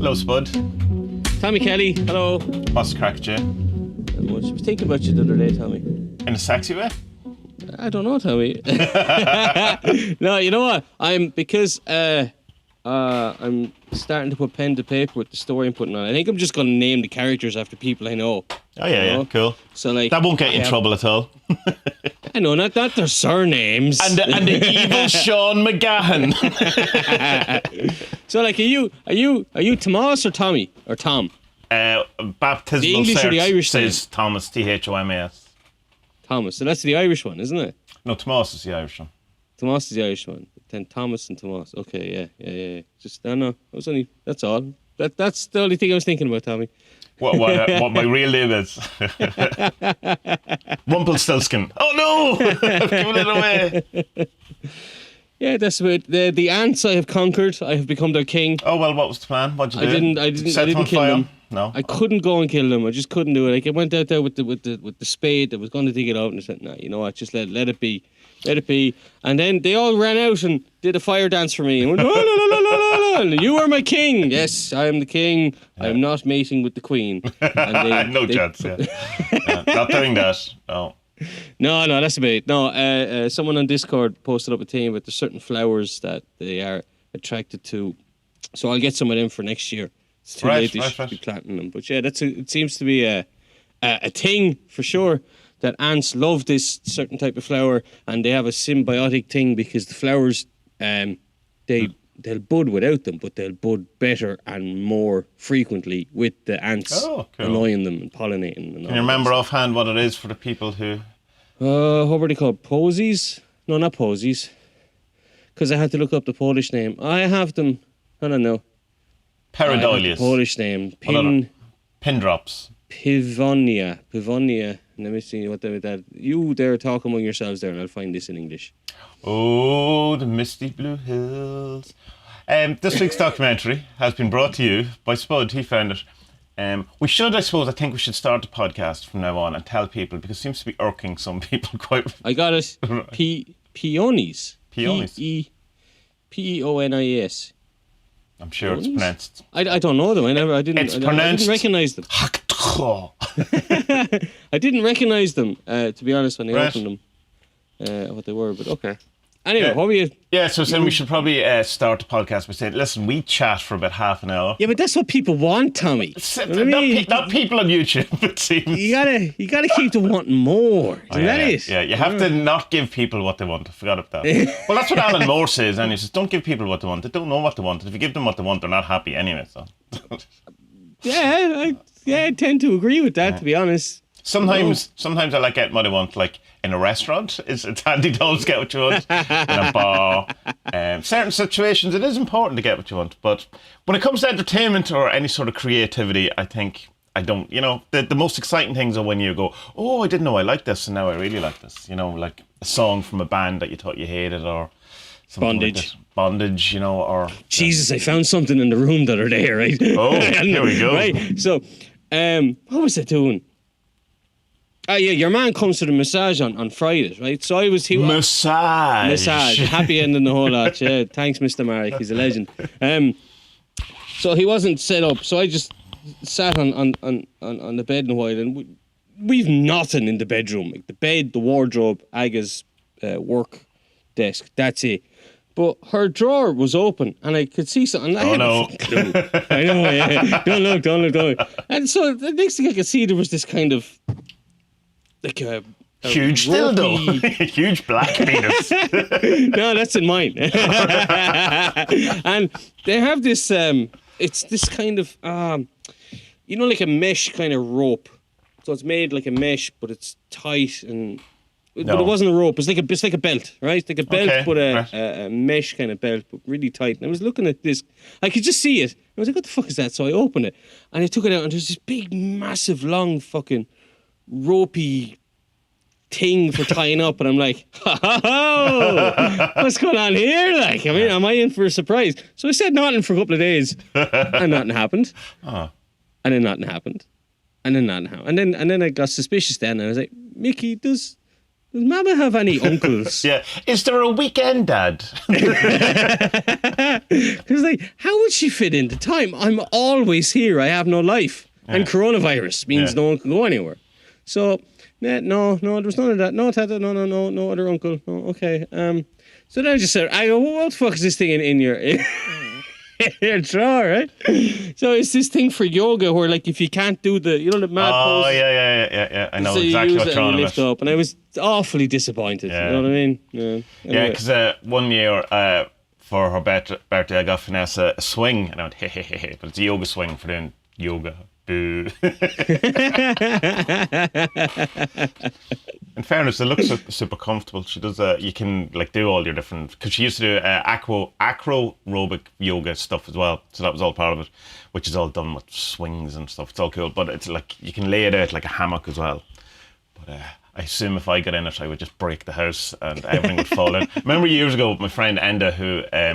Hello, Spud. Tommy Kelly, hello. What's the crack, Jay? I was thinking about you the other day, Tommy. In a sexy way? I don't know, Tommy. No, you know what? I'm starting to put pen to paper with the story I'm putting on. I think I'm just going to name the characters after people I know. Oh, yeah, cool. So, like, that won't get you in trouble at all. I know, not their surnames. And the evil Sean McGahan. So, like, are you Tomas or Tommy or Tom? Baptismal The English or the Irish says Thomas, Thomas. Thomas. So that's the Irish one, isn't it? No, Tomas is the Irish one. Tomas is the Irish one. Then Thomas and Tomas. Okay, yeah. Just I don't know. I was only. That's all. That's the only thing I was thinking about, Tommy. What my real name is? Rumpelstiltskin. Oh no! I've given it away. Yeah, that's about the ants I have conquered. I have become their king. Oh well, what was the plan? What'd you do? I didn't kill them. No, I couldn't go and kill them. I just couldn't do it. Like I went out there with the spade. I was going to dig it out, and I said, "No, you know what? Just let it be. Let it be." And then they all ran out and did a fire dance for me. And went, la, la, la, la, la, la. You are my king. Yes, I am the king. I am not mating with the queen. And no chance. Yeah. Not doing that. No. No, that's about it. No, someone on Discord posted up a thing about the certain flowers that they are attracted to. So I'll get some of them for next year. It's too late to be planting them. But yeah, it seems to be a thing for sure. That ants love this certain type of flower, and they have a symbiotic thing because the flowers, they'll bud without them, but they'll bud better and more frequently with the ants annoying them and pollinating. And can you remember offhand what it is for the people who? What were they called? Posies? No, not posies. Because I had to look up the Polish name. I have them. I don't know. Paradolius. Polish name. Pindrops. Pivonia. Let me see what that. You there talk among yourselves there, and I'll find this in English. Oh, the misty blue hills. This week's documentary has been brought to you by Spud. He found it. I think we should start the podcast from now on and tell people, because it seems to be irking some people quite. I got it. Peonies. Peonies. Peonies. I'm sure it's pronounced. I don't know them. I didn't recognize them. I didn't recognize them, to be honest, when I opened them, what they were, but okay. Anyway, what were you? Yeah, so we should probably start the podcast by saying, listen, we chat for about half an hour. Yeah, but that's what people want, Tommy. Not people on YouTube, it seems. You gotta keep them wanting more. Isn't that it? Yeah, you have to not give people what they want. I forgot about that. Well, that's what Alan Moore says, and he says, don't give people what they want. They don't know what they want. And if you give them what they want, they're not happy anyway. So. I tend to agree with that, to be honest. Sometimes I like getting what I want, like in a restaurant. It's handy to always get what you want. In a bar. Certain situations, it is important to get what you want. But when it comes to entertainment or any sort of creativity, the most exciting things are when you go, oh, I didn't know I liked this, and now I really like this. You know, like a song from a band that you thought you hated, or Bondage. Like Bondage, or... Jesus, I found something in the room the other day, right? Oh, here we go. Right, so, what was I doing? Yeah, your man comes to the massage on Fridays, right? So Massage. Happy ending the whole lot. Yeah, thanks, Mr. Marek. He's a legend. So he wasn't set up. So I just sat on the bed in a while, and we've nothing in the bedroom. Like the bed, the wardrobe, Aga's work desk. That's it. But her drawer was open, and I could see something. I no! I know. Yeah. Don't look. And so the next thing I could see, there was this kind of like a huge dildo, huge black penis. No, that's in mine. And they have this. It's this kind of like a mesh kind of rope. So it's made like a mesh, but it's tight and. No. But it wasn't a rope. It's like a belt, right? It's like a belt, but a mesh kind of belt, but really tight. And I was looking at this. I could just see it. I was like, "What the fuck is that?" So I opened it, and I took it out, and there's this big, massive, long, fucking ropey thing for tying up. And I'm like, "Oh, what's going on here?" Like, I mean, am I in for a surprise? So I said nothing for a couple of days, and nothing happened. And then nothing happened, and then nothing happened, and then I got suspicious. Then and I was like, "Mickey, does Does Mama have any uncles? Yeah. Is there a weekend dad? Because like, how would she fit into time? I'm always here. I have no life, and coronavirus means no one can go anywhere. So, no, there's none of that. No, Tata, no other uncle. No, okay. So then I just said, I go, what the fuck is this thing in your your drawer, right? So it's this thing for yoga where, like, if you can't do the mad pose. Oh, yeah. I know so exactly you what use you're it on and you lift about. up, and I was awfully disappointed. Yeah. You know what I mean? Yeah, Anyway. because one year for her birthday, I got Vanessa a swing, and I went, hey, but it's a yoga swing for doing yoga. Boo. In fairness, it looks super comfortable. She does. You can like do all your different. Because she used to do acroaerobic yoga stuff as well. So that was all part of it, which is all done with swings and stuff. It's all cool, but it's like you can lay it out like a hammock as well. But I assume if I got in it, I would just break the house and everything would fall in. Remember years ago, my friend Enda, who I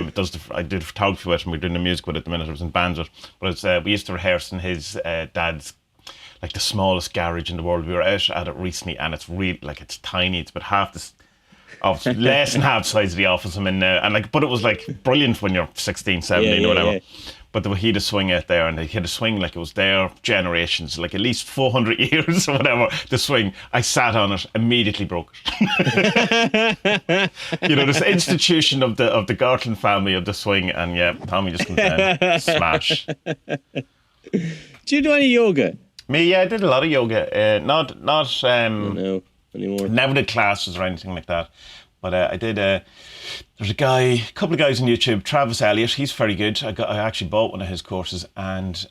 did photography with, and we're doing the music with at the minute. I was in bands with, but it's, we used to rehearse in his dad's, like the smallest garage in the world. We were out at it recently, and it's really like it's tiny. It's about half this, less than half the size of the office I'm in now. And like, but it was like brilliant when you're 16, 17 or whatever. Yeah. But he had a swing out there, and he had a swing like it was their generations, like at least 400 years or whatever. The swing, I sat on it, immediately broke it. This institution of the Gartland family of the swing, and Tommy just comes down, smash. Do you do any yoga? Me, yeah, I did a lot of yoga. Not no, anymore. Never did classes or anything like that. But I did. There's a couple of guys on YouTube. Travis Elliott, he's very good. I actually bought one of his courses, and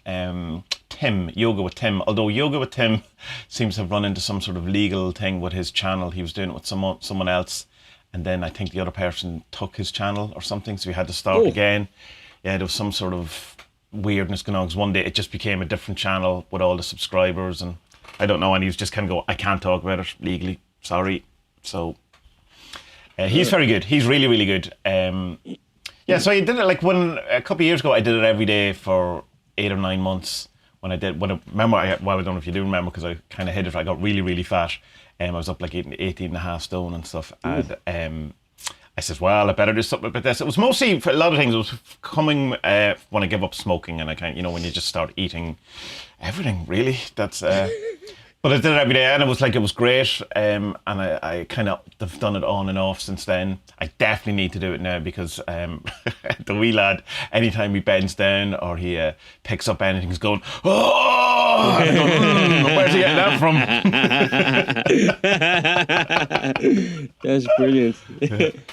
Tim, Yoga with Tim. Although Yoga with Tim seems to have run into some sort of legal thing with his channel. He was doing it with someone else, and then I think the other person took his channel or something, so we had to start again. Yeah, there was some sort of weirdness going on, because one day it just became a different channel with all the subscribers, and I don't know, and he was just kind of go, I can't talk about it legally, sorry. So he's very good. He's really, really good. So I did it like a couple of years ago. I did it every day for 8 or 9 months. I don't know if you do remember, because I kind of hit it. I got really, really fat. I was up like 18 and a half stone and stuff. And I said, well, I better do something about this. It was mostly, for a lot of things, it was coming when I give up smoking, and I kind of, when you just start eating everything, really. That's... But I did it every day, and it was great. And I kind of have done it on and off since then. I definitely need to do it now, because the wee lad, anytime he bends down or he picks up anything, he's going, oh! And I'm going, where's he getting that from? That's brilliant.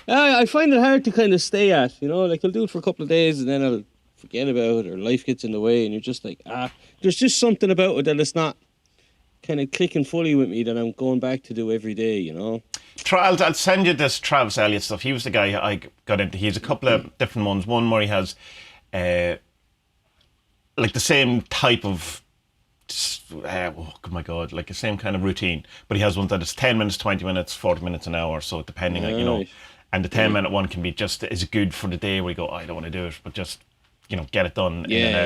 I find it hard to kind of stay at, like I'll do it for a couple of days and then I'll forget about it, or life gets in the way, and you're just like, there's just something about it that it's not kind of clicking fully with me that I'm going back to do every day, I'll send you this Travis Elliott stuff. He was the guy I got into. He has a couple of different ones. One where he has like the same type of like the same kind of routine, but he has one that is 10 minutes, 20 minutes, 40 minutes, an hour, so depending on, and the 10-minute one can be just as good for the day where you go, I don't want to do it, but just get it done. Yeah.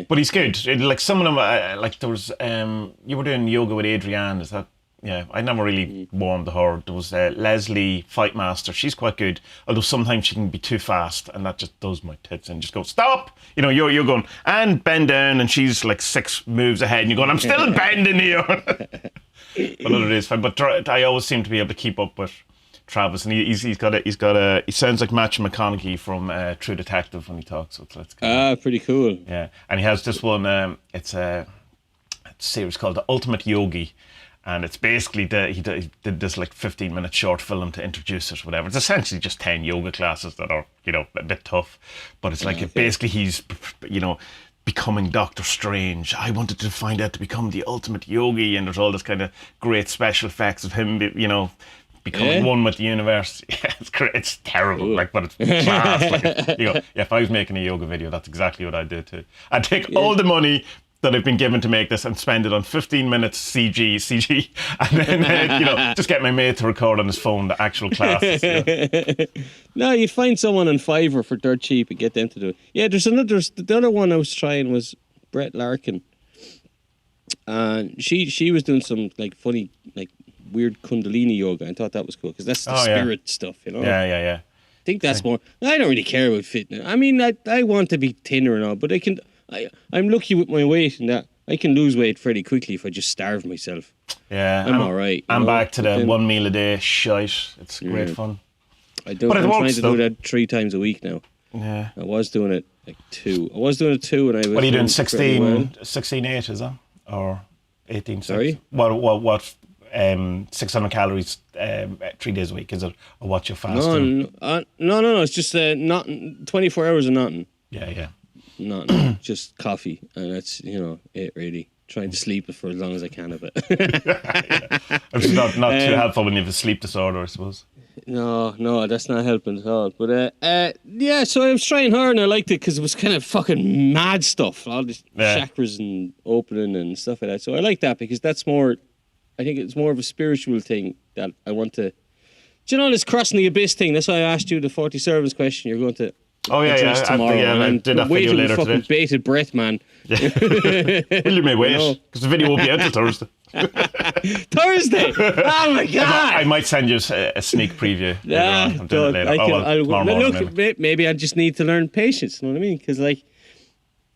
But he's good. Like some of them, like there was, you were doing yoga with Adrienne, is that? Yeah, I never really warmed to her. There was Leslie, Fight Master. She's quite good, although sometimes she can be too fast, and that just does my tits in. Just go, stop! You're going, and bend down, and she's like 6 moves ahead, and you're going, I'm still bending here. But it is fine. But I always seem to be able to keep up with Travis, and he sounds like Matthew McConaughey from True Detective when he talks. So it's pretty cool. Yeah, and he has this one. It's a series called The Ultimate Yogi, and it's basically he did this like 15-minute short film to introduce it, whatever. It's essentially just 10 yoga classes that are a bit tough, but it's like basically he's becoming Doctor Strange. I wanted to find out to become the ultimate yogi, and there's all this kind of great special effects of him, becoming one with the universe. Yeah, it's terrible, but it's class. If I was making a yoga video, that's exactly what I'd do too. I'd take all the money that I've been given to make this and spend it on 15 minutes CG, and then just get my mate to record on his phone the actual classes. No, you find someone on Fiverr for dirt cheap and get them to do it. Yeah, the other one I was trying was Brett Larkin, and she was doing some like funny like weird Kundalini yoga. I thought that was cool because that's the spirit stuff, you know. Yeah. I think that's more. I don't really care about fitness. I mean, I want to be thinner and all, but I'm lucky with my weight in that I can lose weight fairly quickly if I just starve myself. Yeah, I'm all right. I'm back to the 1 meal a day shite. It's great fun. I'm trying to do that 3 times a week now. Yeah. I was doing it like 2. I was doing it 2 and I was. What are you doing? 16-8, is it? Or 18? Sorry? What 600 calories 3 days a week, is it? Or what you're fasting? No. It's just not 24 hours of nothing. Yeah. Nothing. Just coffee. And that's, it really. Trying to sleep for as long as I can of it. It's not too helpful when you have a sleep disorder, I suppose. No, that's not helping at all. But so I was trying hard and I liked it because it was kind of fucking mad stuff. All these chakras and opening and stuff like that. So I like that because that's more, I think it's more of a spiritual thing that I want to. Do you know this crossing the abyss thing? That's why I asked you the 40 servants question. You're going to. Oh yeah. Tomorrow. I did that video later today. Bated breath, man. Will you may wait? Because the video won't be out till Thursday. Thursday! Oh my god! I might send you a sneak preview. I'm doing it later. Tomorrow morning, maybe I just need to learn patience. You know what I mean? Because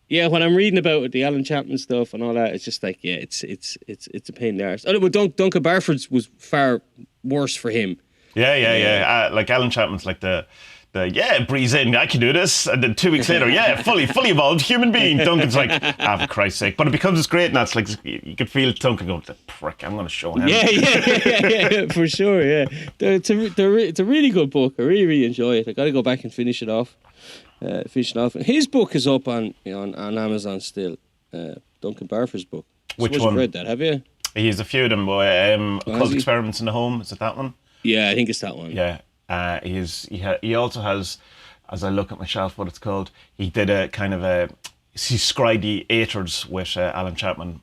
when I'm reading about the Alan Chapman stuff and all that, it's just like, it's a pain in the arse. Oh, but Duncan Barford's was far worse for him. Yeah. Like Alan Chapman's like the breeze in, I can do this. And then 2 weeks later, fully evolved human being. Duncan's like, for Christ's sake. But it becomes great, and that's like, you could feel Duncan going, the prick, I'm going to show him. Yeah, for sure, yeah. It's a really good book. I really, really enjoy it. I got to go back and finish it off. And his book is up on Amazon still. Duncan Barford's book. Which one? You've read that, have you? He has a few of them. Occult Experiments in the Home, is it that one? Yeah, I think it's that one. Yeah. He also has, as I look at my shelf, what it's called. He did a kind of he scried the Aeters with Alan Chapman.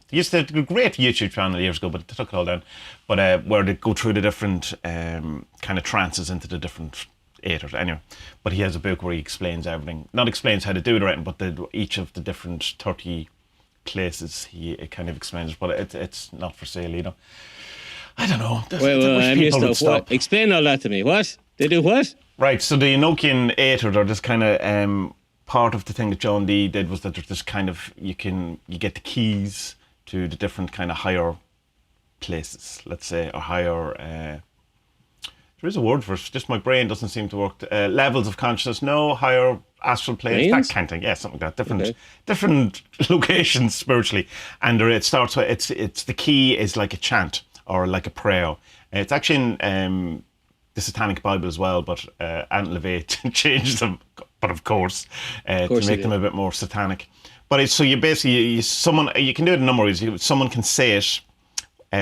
He used to do a great YouTube channel years ago, but they took it all down. But where they go through the different kind of trances into the different Aeters. Anyway, but he has a book where he explains everything. Not explains how to do it or anything, but each of the different 30 places he kind of explains it. But it's not for sale, I don't know. I missed out. What? Explain all that to me. What? They do what? Right, so the Enochian Aether are this kind of part of the thing that John Dee did was that there's this kind of, you get the keys to the different kind of higher places, let's say, or higher, there is a word for it, just my brain doesn't seem to work, levels of consciousness, higher astral planes, that kind of thing, something like that, different locations spiritually, and it starts with, it's the key is like a chant, or like a prayer. It's actually in the Satanic Bible as well, but Aunt LeVay changed them, but of course to make them a bit more satanic. But so you basically, you can do it in a number of ways. Someone can say it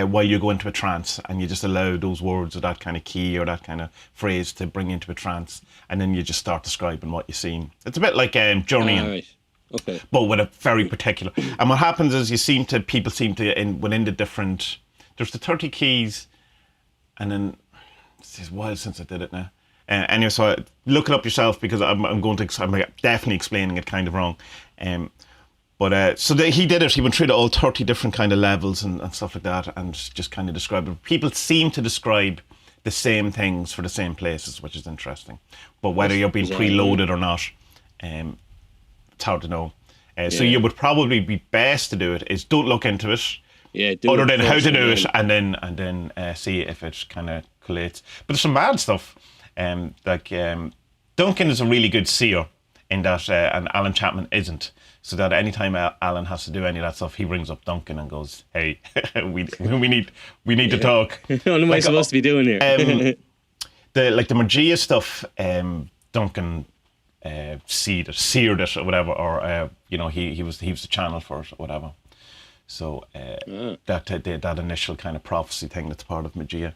while you go into a trance, and you just allow those words or that kind of key or that kind of phrase to bring you into a trance, and then you just start describing what you're seeing. It's a bit like journeying. Right. Okay. But with a very particular. And what happens is people seem to, within the different, there's the 30 keys, and then it's a while since I did it now. Anyway, so look it up yourself because I'm definitely explaining it kind of wrong. He did it. He went through all 30 different kind of levels and stuff like that, and just kind of described it. People seem to describe the same things for the same places, which is interesting. But whether you're being preloaded or not, it's hard to know. So you would probably be best to do it is don't look into it. Yeah, other than how to do it, and then see if it kind of collates. But there's some bad stuff. Duncan is a really good seer in that, and Alan Chapman isn't. So that anytime Alan has to do any of that stuff, he rings up Duncan and goes, "Hey, we need to talk." What am I supposed to be doing here? The Magia stuff, Duncan seared it or whatever, or he was the channel for it or whatever. So that initial kind of prophecy thing that's part of Magia.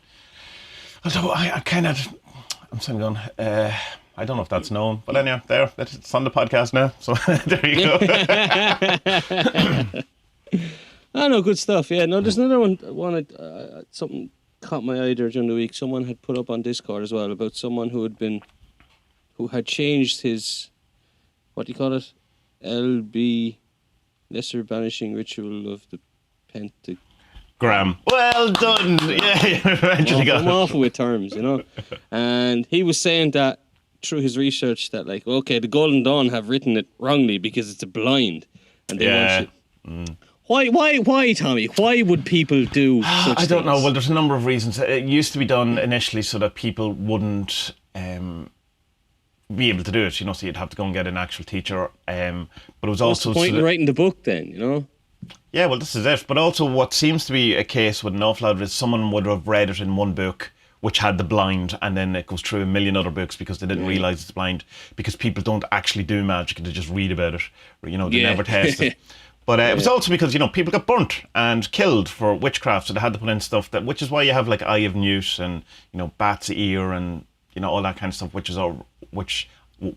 Although I'm saying going, I don't know if that's known, but anyhow, it's on the podcast now. So there you go. I know, good stuff. Yeah, no, there's another one. Something caught my eye there during the week. Someone had put up on Discord as well about someone who had changed his, what do you call it, LB. Lesser Banishing Ritual of the Graham. Well done. Yeah, eventually got I'm awful with terms, And he was saying that through his research that like, okay, the Golden Dawn have written it wrongly because it's a blind, and they want you. Why, Tommy? Why would people do such I don't know. things? Well, there's a number of reasons. It used to be done initially so that people wouldn't be able to do it, so you'd have to go and get an actual teacher. But it was What's also the point so in writing the book then, Yeah, well, this is it. But also, what seems to be a case with an awful lot of it is someone would have read it in one book, which had the blind, and then it goes through a million other books because they didn't realise it's blind. Because people don't actually do magic; they just read about it. Or, they never test it. But it was also because people got burnt and killed for witchcraft, so they had to put in stuff which is why you have like Eye of Newt and Bat's ear and all that kind of stuff, which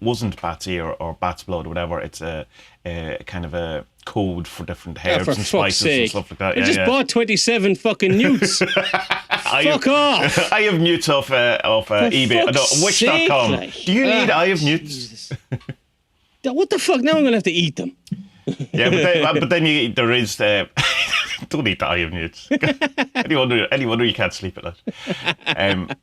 wasn't Bat's ear or Bat's blood or whatever. It's a kind of a code for different herbs and spices and stuff like that. I just bought 27 fucking newts. Fuck off! Eye of Newts off eBay. Wish.com. Like. Do you need Eye of Newts? What the fuck? Now I'm gonna have to eat them. Yeah, but then there is don't eat the Eye of Newts. any wonder you can't sleep at night.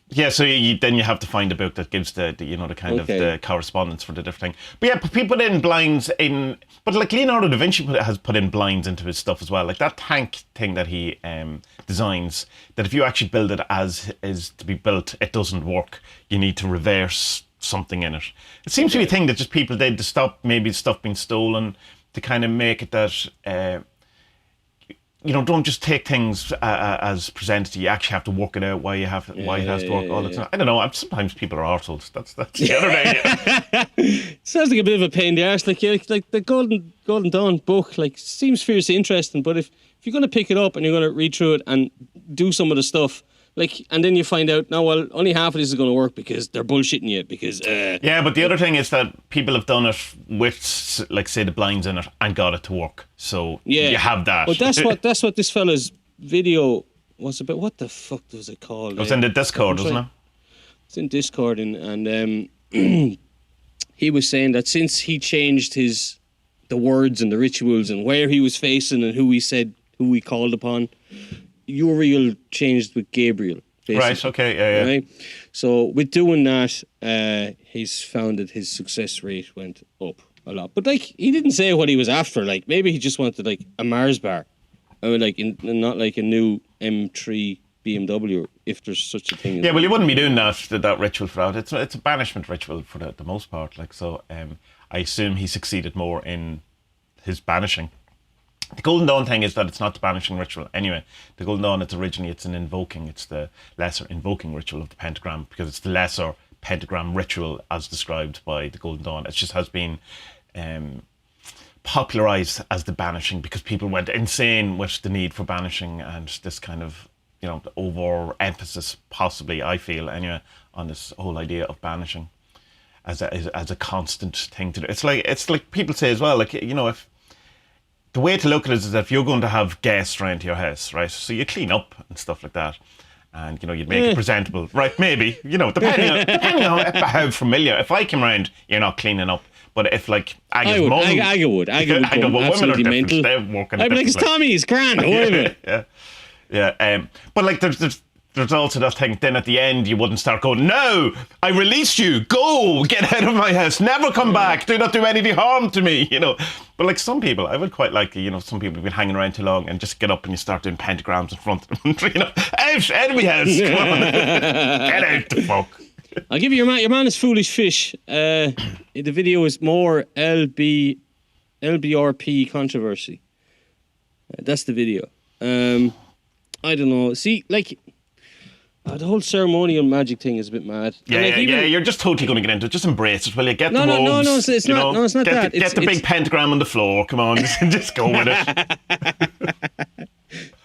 Yeah, so then you have to find a book that gives the kind of the correspondence for the different thing. But yeah, people put in blinds in, but like Leonardo da Vinci has put in blinds into his stuff as well. Like that tank thing that he designs, that if you actually build it as is to be built, it doesn't work. You need to reverse something in it. It seems to be a thing that just people did to stop maybe stuff being stolen, to kind of make it that don't just take things as presented. You actually have to work it out why it has to work all the time. I don't know. Sometimes people are arseholes. That's the other thing. Sounds like a bit of a pain in the arse. Like the Golden Dawn book, like seems fiercely interesting. But if you're going to pick it up and you're going to read through it and do some of the stuff, and then you find out, no, well, only half of this is going to work because they're bullshitting you. Because yeah, but the other thing is that people have done it with, like, say, the blinds in it and got it to work. So you have that. But that's what this fella's video was about. What the fuck was it called? It was in the Discord, wasn't it? It's in Discord, and he was saying that since he changed the words and the rituals and where he was facing and who he called upon, Uriel changed with Gabriel. Basically. Right, okay, yeah. Right? So with doing that, he's found that his success rate went up a lot. But he didn't say what he was after. Like maybe he just wanted a Mars bar, or not like a new M3 BMW, if there's such a thing. Yeah, well, you wouldn't be doing that ritual for that. It's a banishment ritual for the most part. So I assume he succeeded more in his banishing. The Golden Dawn thing is that it's not the banishing ritual. Anyway, the Golden Dawn, it's the lesser invoking ritual of the pentagram, because it's the lesser pentagram ritual as described by the Golden Dawn. It just has been popularized as the banishing because people went insane with the need for banishing and this kind of, the overemphasis, possibly, I feel, anyway, on this whole idea of banishing as a constant thing to do. It's like people say as well, if the way to look at it is that if you're going to have guests around to your house, right? So you clean up and stuff like that. And, you'd make it presentable. Right, maybe. Depending on how familiar. If I came around, you're not cleaning up. But if, Aga's mum... Aga would I know, but women are absolutely different. mental. They're working I'd be like, it's Tommy's, grand, don't worry about it. Yeah. But, there's also that thing, then at the end you wouldn't start going, no, I release you, go, get out of my house, never come back, do not do any harm to me, But some people, I would quite like, some people have been hanging around too long and just get up and you start doing pentagrams in front of them, out of my house, come on, get out the fuck. I'll give you your man is foolish fish. The video is more LBRP controversy. That's the video. I don't know. See, the whole ceremonial magic thing is a bit mad. Yeah, you're just totally going to get into it. Just embrace it. Will you get the robes? No, it's not. No, it's not that. Get the big pentagram on the floor. Come on, just go with it.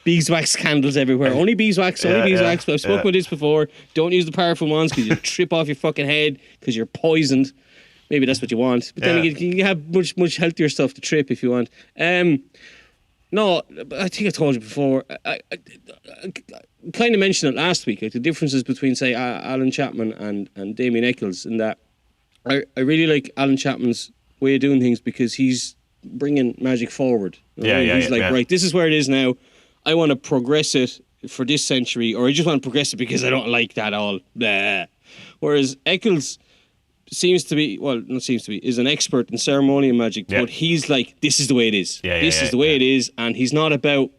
Beeswax candles everywhere. Only beeswax. But I've spoken with this before. Don't use the powerful ones because you trip off your fucking head because you're poisoned. Maybe that's what you want. But then you have much healthier stuff to trip if you want. No, I think I told you before. I kind of mentioned it last week. The differences between, say, Alan Chapman and Damien Eccles, in that I really like Alan Chapman's way of doing things because he's bringing magic forward. He's right, this is where it is now. I want to progress it for this century, or I just want to progress it because I don't like that all. Blah. Whereas Eccles is an expert in ceremonial magic, but he's like, this is the way it is. This is the way it is, and he's not about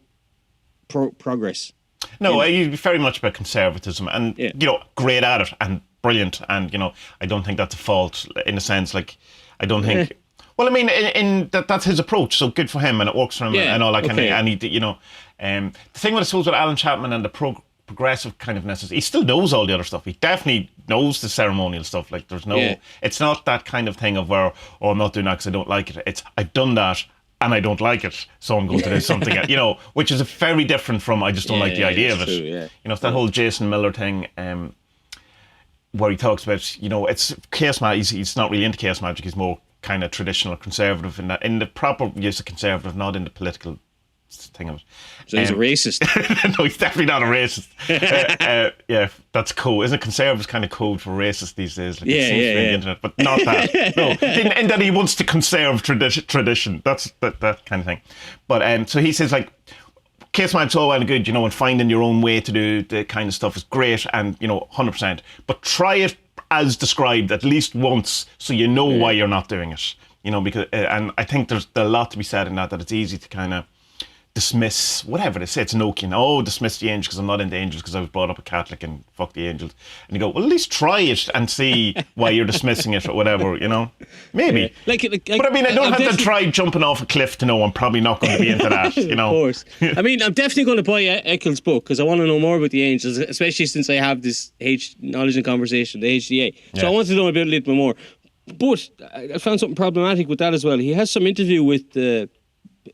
progress. No, he's very much about conservatism, and great at it and brilliant, and I don't think that's a fault in a sense. Like, I don't think. Well, I mean, in that's his approach, so good for him, and it works for him, and all that kind of. And he, the thing with I suppose with Alan Chapman and the progressive kind of necessity, he still knows all the other stuff. He definitely knows the ceremonial stuff. Like, there's no, it's not that kind of thing of where, I'm not doing that because I don't like it. It's I've done that and I don't like it, so I'm going to do something else, which is very different from I just don't like the idea of it. True, it's that whole Jason Miller thing. Where he talks about, it's chaos magic. He's not really into chaos magic. He's more kind of traditional, conservative in the proper use of conservative, not in the political thing of it. So he's a racist. No, he's definitely not a racist. That's cool. Isn't conservatives kind of code for racist these days? Like the internet, but not that. No, in that he wants to conserve tradition. That's that kind of thing. But so he says like, case magic's all well and good, and finding your own way to do the kind of stuff is great, and 100%. But try it as described at least once, so you know why you're not doing it. Because and I think there's a lot to be said in that it's easy to kind of dismiss whatever they say. It's Enochian. Dismiss the angels because I'm not into angels because I was brought up a Catholic and fuck the angels. And you go, well, at least try it and see why you're dismissing it or whatever. Maybe. Like, but I mean, I don't have to try jumping off a cliff to know I'm probably not going to be into that. Of course. I mean, I'm definitely going to buy Eccles' book because I want to know more about the angels, especially since I have this knowledge and conversation, the HDA. So I want to know a little bit more. But I found something problematic with that as well. He has some interview with the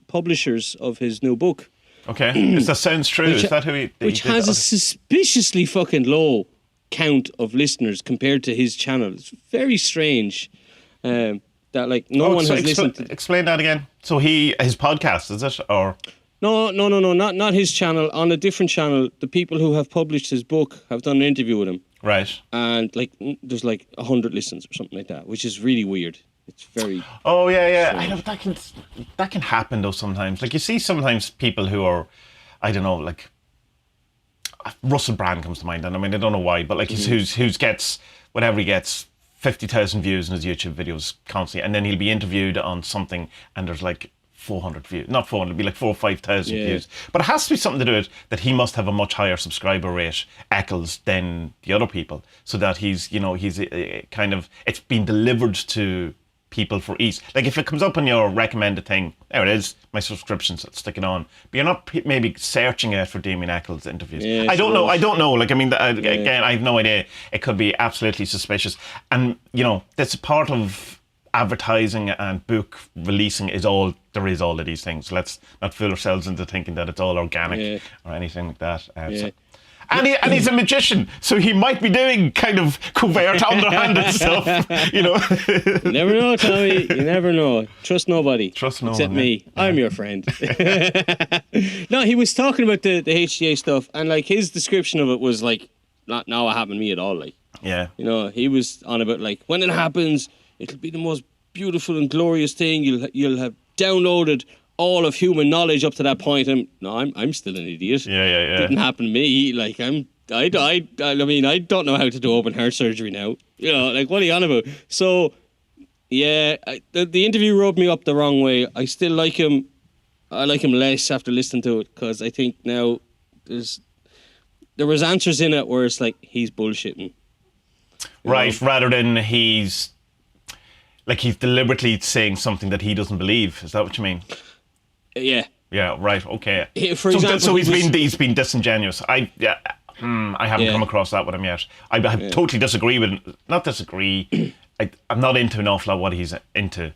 publishers of his new book. Okay, that sounds true. Is that who he which has a suspiciously fucking low count of listeners compared to his channel. It's very strange that like no one has listened to. Explain that again. So his podcast, is it, or? No, not his channel. On a different channel, the people who have published his book have done an interview with him. Right. And like there's like 100 listens or something like that, which is really weird. It's very. Oh yeah. I know that can happen though sometimes. Like you see sometimes people who are, I don't know, like Russell Brand comes to mind, and I mean I don't know why, but like who's gets whatever he gets 50,000 views in his YouTube videos constantly, and then he'll be interviewed on something, and there's like 400 views, not 400, it'd be like 4,000 or 5,000 views. But it has to be something to do with that he must have a much higher subscriber rate, Eccles, than the other people, so that he's kind of it's been delivered to people for ease. Like if it comes up on your recommended thing, there it is, my subscriptions, stick it on. But you're not maybe searching it for Damien Eccles interviews. Yeah, I don't know. Like, I mean, again, I have no idea. It could be absolutely suspicious. And, that's part of advertising and book releasing there is all of these things. Let's not fool ourselves into thinking that it's all organic or anything like that. And he's a magician, so he might be doing kind of covert, underhanded stuff, You never know, Tommy. You never know. Trust nobody. Except me. Yeah. I'm your friend. No, he was talking about the HGA stuff, and like his description of it was like not what happened to me at all. Like, he was on about like when it happens, it'll be the most beautiful and glorious thing. You'll have downloaded all of human knowledge up to that point. I'm still an idiot. Yeah. Didn't happen to me. Like I mean, I don't know how to do open heart surgery now. Like what are you on about? So, the interview rubbed me up the wrong way. I still like him. I like him less after listening to it because I think now there was answers in it where it's like he's bullshitting. Right, rather than he's deliberately saying something that he doesn't believe. Is that what you mean? Yeah. Yeah. Right. Okay. For example, so he's been disingenuous. I haven't come across that with him yet. I totally disagree with him. Not disagree. I'm not into an awful lot what he's into,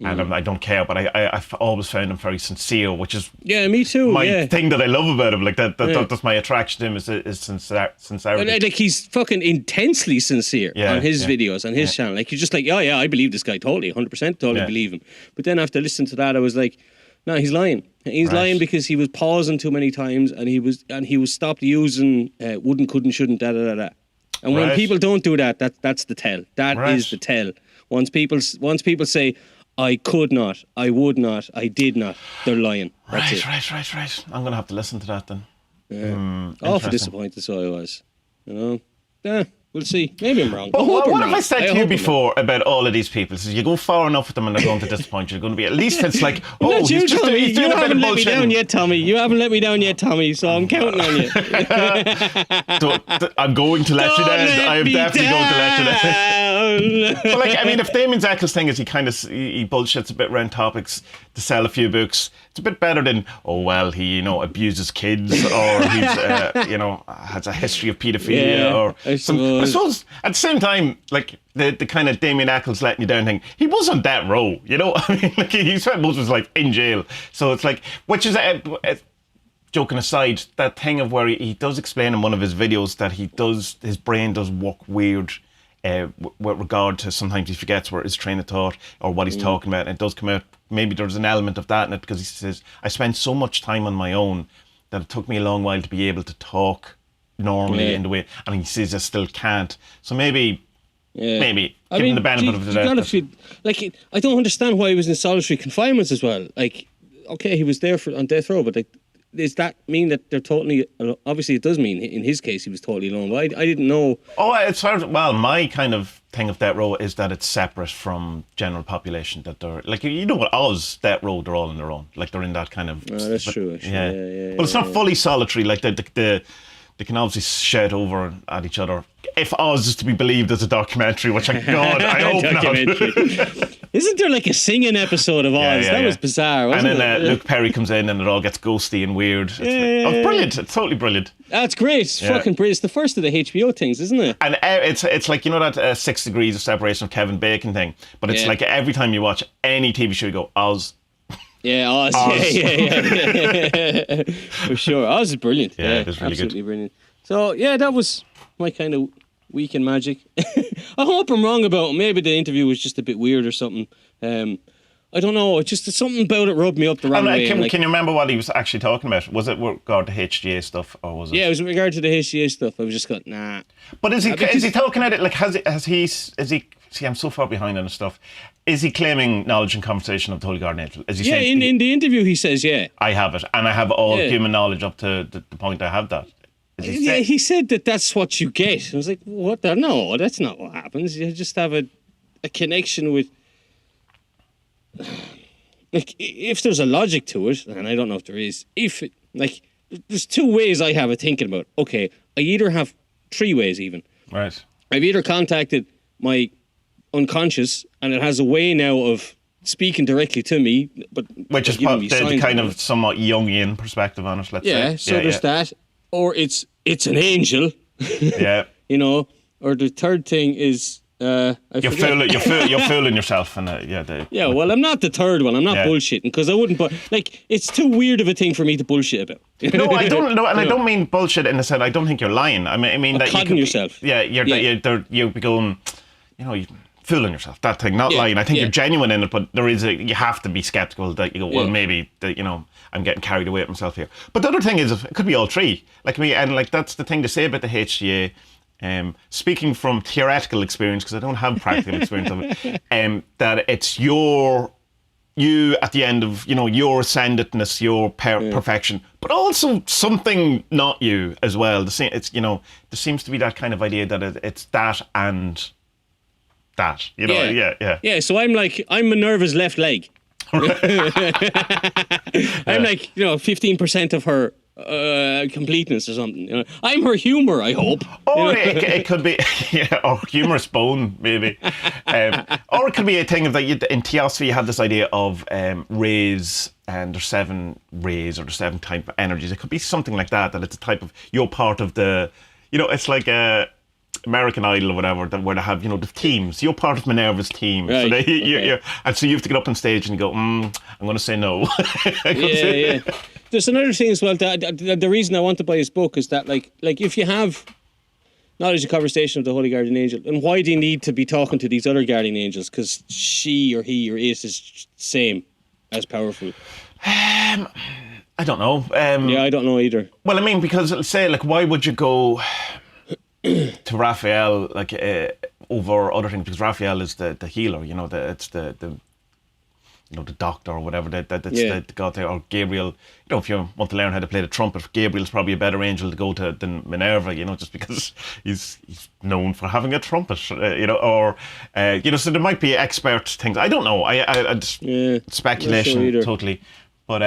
and I don't care. But I've always found him very sincere, which is me too. My thing that I love about him. Like that's my attraction to him is sincerity. Like he's fucking intensely sincere on his videos on his channel. Like you're just like, I believe this guy totally, 100% totally believe him. But then after listening to that, I was like, no, he's lying. He's lying because he was pausing too many times, and he was stopped using wouldn't, couldn't, shouldn't, da da da da. And when people don't do that, that's the tell. That is the tell. Once people say, I could not, I would not, I did not. They're lying. That's it. Right. I'm going to have to listen to that then. Awful Interesting. disappointed, so I was. You know? Yeah, we'll see. Maybe I'm wrong. But I hope I'm what wrong. have I said to you hope I'm before about all of these people? So you go far enough with them and they're going to disappoint you. You're going to be, at least it's like, wrong. oh, Not you, he's just Tommy. he's doing You a bit of haven't let me bullshit. down yet, Tommy. You haven't let me down yet, Tommy, so I'm counting on you. I'm going to let you Don't down. let I am me definitely going to let you down. down. But like, I mean, if Damien Eccles' thing is he bullshits a bit around topics to sell a few books, it's a bit better than, oh well, he abuses kids, or he's has a history of paedophilia, Yeah, or I some. I suppose. suppose at the same time, like the kind of Damien Eccles letting you down thing, he was on death row, you know. I mean, like he spent most of his life in jail, so it's like, which is joking aside, that thing of where he does explain in one of his videos that his brain does work weird with regard to sometimes he forgets where his train of thought or what he's talking about, and it does come out, maybe there's an element of that in it, because he says, I spent so much time on my own that it took me a long while to be able to talk normally in the way, and he says I still can't. So maybe give him the benefit of the doubt. I don't understand why he was in solitary confinement as well. Like, okay, he was there on death row, but like, does that mean that they're totally? Obviously, it does mean in his case he was totally alone. But I didn't know. Oh, it's hard. Well, my kind of thing of death row is that it's separate from general population. That they're like, what Oz death row, they're all on their own. Like they're in that kind of. That's true. Actually. Yeah. Well, it's not fully solitary. Like they can obviously shout over at each other. If Oz is to be believed as a documentary, which I hope not. Isn't there like a singing episode of Oz? That was bizarre, wasn't and then it? Luke Perry comes in and it all gets ghosty and weird. It's brilliant. It's totally brilliant. That's great. It's fucking brilliant. It's the first of the HBO things, isn't it? And it's like, that 6 degrees of separation of Kevin Bacon thing. But it's like every time you watch any TV show, you go, Oz. Yeah, Oz. Yeah. For sure. Oz is brilliant. Yeah, it is really absolutely brilliant. So, that was my kind of week in magic. I hope I'm wrong about it. Maybe the interview was just a bit weird or something. I don't know. It's just something about it rubbed me up the wrong way. Can you remember what he was actually talking about? Was it with regard to HGA stuff, or was it? Yeah, it was with regard to the HGA stuff. I was just going, nah. But is he talking at it like See, I'm so far behind on the stuff. Is he claiming knowledge and conversation of the Holy Garden Angel? Is he saying, in the interview he says, I have it, and I have all human knowledge up to the point I have that. He said that's what you get. I was like, what? No, that's not what happens. You just have a connection with. Like, if there's a logic to it, and I don't know if there is, there's 2 ways I have of thinking about it. Okay, I either have 3 ways even. Right. I've either contacted my unconscious, and it has a way now of speaking directly to me, but which is the kind of somewhat Jungian perspective on it. Let's say. So there's that, or it's an angel. Yeah. Or the third thing is. You're fooling yourself, and well, I'm not the third one. I'm not bullshitting, because I wouldn't. But like, it's too weird of a thing for me to bullshit about. No, I don't know, and I don't mean bullshit in the sense. I don't think you're lying. I mean that you yourself. Yeah, you're going. You're fooling yourself. That thing, not lying. I think you're genuine in it, but you have to be skeptical that you go. Well, maybe that I'm getting carried away with myself here. But the other thing is, it could be all 3. Like me, and like that's the thing to say about the HGA. Speaking from theoretical experience, because I don't have practical experience of it, that it's you at the end of your ascendedness, your perfection, but also something not you as well. It's there seems to be that kind of idea that it's that and that. Yeah. So I'm Minerva's left leg. I'm like 15% of her completeness or something. I'm her humour, I hope. Or it could be or humorous bone, maybe. Or it could be a thing of that in Theosophy you had this idea of rays, and there's 7 rays, or there's 7 type of energies. It could be something like that it's a type of, you're part of the, it's like American Idol or whatever, where they have the teams. You're part of Minerva's team, right. So and so you have to get up on stage and go, I'm going to say no. Yeah. There's another thing as well. The reason I want to buy his book is that, like if you have knowledge and conversation of the Holy Guardian Angel, and why do you need to be talking to these other guardian angels? Because she or he or it is same as powerful. I don't know. I don't know either. Well, I mean, because say, why would you go to Raphael over other things? Because Raphael is the healer. It's the the doctor or whatever that's Yeah. the god there, or Gabriel. If you want to learn how to play the trumpet, Gabriel's probably a better angel to go to than Minerva. Just because he's known for having a trumpet. Or so there might be expert things. I don't know. I just speculation not sure totally, but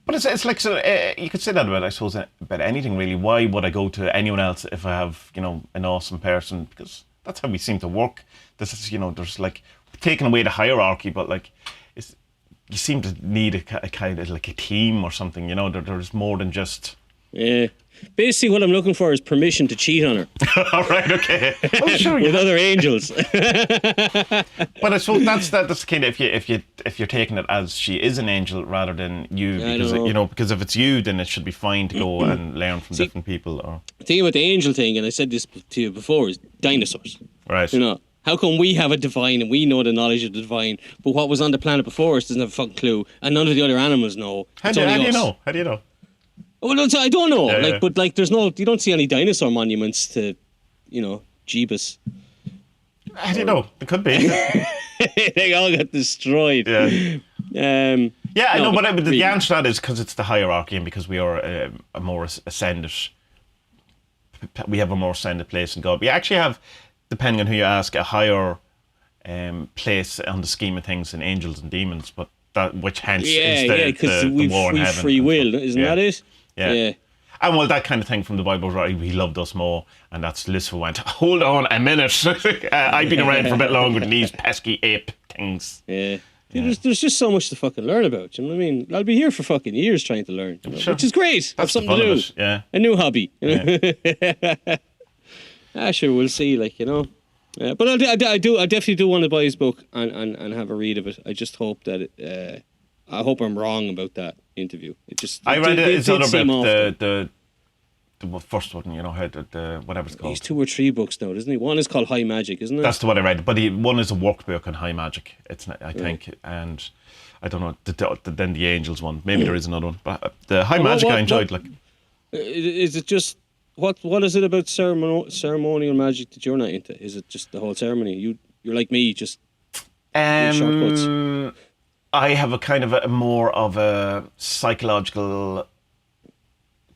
But it's like, so you could say that about, I suppose, about anything really. Why would I go to anyone else if I have, an awesome person? Because that's how we seem to work. This is, there's like taking away the hierarchy, but like you seem to need a kind of like a team or something. There's more than just. Yeah. Basically, what I'm looking for is permission to cheat on her. All right, okay. Well, sure, with other angels. But I suppose that's kind of if you're taking it as she is an angel rather than you, because because if it's you, then it should be fine to go and learn from different people. Or The thing about the angel thing, and I said this to you before, is dinosaurs. right. How come we have a divine and we know the knowledge of the divine, but what was on the planet before us doesn't have a fucking clue, and none of the other animals know? How do you know? How do you know? Well, I don't know. Yeah. But you don't see any dinosaur monuments to, Jeebus. How do you know? It could be. They all got destroyed. Yeah. I know, but the really. answer to that is because it's the hierarchy and because we are a more ascended. We have a more ascended place in God. We actually have, depending on who you ask, a higher place on the scheme of things than angels and demons, but which hence is the war in we've heaven. free will, isn't that it? Yeah. And well, that kind of thing from the Bible, right? He loved us more, and that's Lucifer went, hold on a minute. I've been around for a bit longer than these pesky ape things. Yeah. There's just so much to fucking learn about. You know what I mean? I'll be here for fucking years trying to learn, Sure. which is great. That's Have the something fun to of do. it, yeah. A new hobby. Sure, we'll see. But I definitely do want to buy his book and have a read of it. I just hope that I hope I'm wrong about that interview. I read his other book, the the first one, how the whatever it's called. He's 2 or 3 books now, doesn't he? One is called High Magic, isn't it? That's the one I read, but one is a workbook on high magic. It's I think, and I don't know. Then the angels one, maybe there is another one, but the high magic I enjoyed. Is it just what is it about ceremonial magic that you're not into? Is it just the whole ceremony? You're like me, just shortcuts. I have a kind of more of a psychological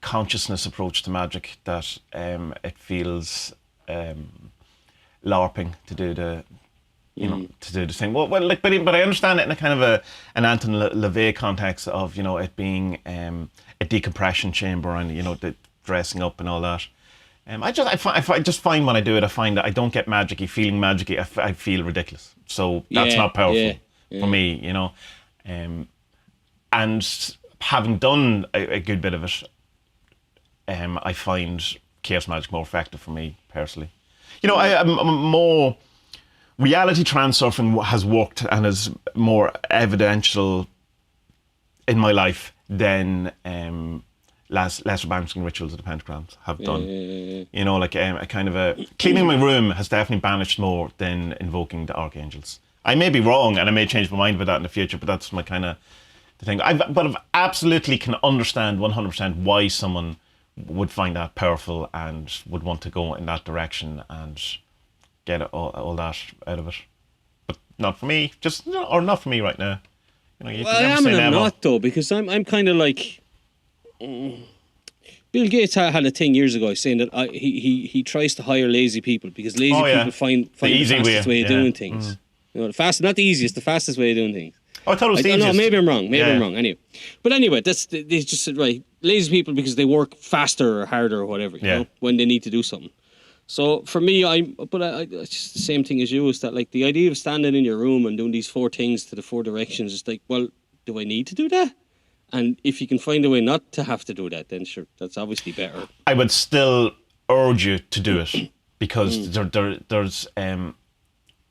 consciousness approach to magic that it feels LARPing to do the to do the thing. Well, but I understand it in a kind of an Anton LaVey context of it being a decompression chamber and the dressing up and all that. I just find when I do it, I find that I don't get magic-y, feeling magic-y. I feel ridiculous. So that's not powerful for me, and having done a good bit of it, I find chaos magic more effective for me personally. I'm more reality transurfing has worked and is more evidential in my life than lesser banishing rituals of the pentagrams have done. A kind of a cleaning my room has definitely banished more than invoking the archangels. I may be wrong and I may change my mind about that in the future, but that's my kind of the thing. But I absolutely can understand 100% why someone would find that powerful and would want to go in that direction and get all that out of it. But not for me, or not for me right now. Well, I am and I'm not though, because I'm kind of like Bill Gates had a thing years ago saying that he tries to hire lazy people because lazy people find the fastest way of doing things. Not the easiest, the fastest way of doing things. Oh, I thought it was the easiest. No, maybe I'm wrong. I'm wrong. Anyway, they just said, right, lazy people because they work faster or harder or whatever. You know, when they need to do something. So for me, it's just the same thing as you. Is that like the idea of standing in your room and doing these 4 things to the 4 directions? Is like, well, do I need to do that? And if you can find a way not to have to do that, then sure, that's obviously better. I would still urge you to do it because there's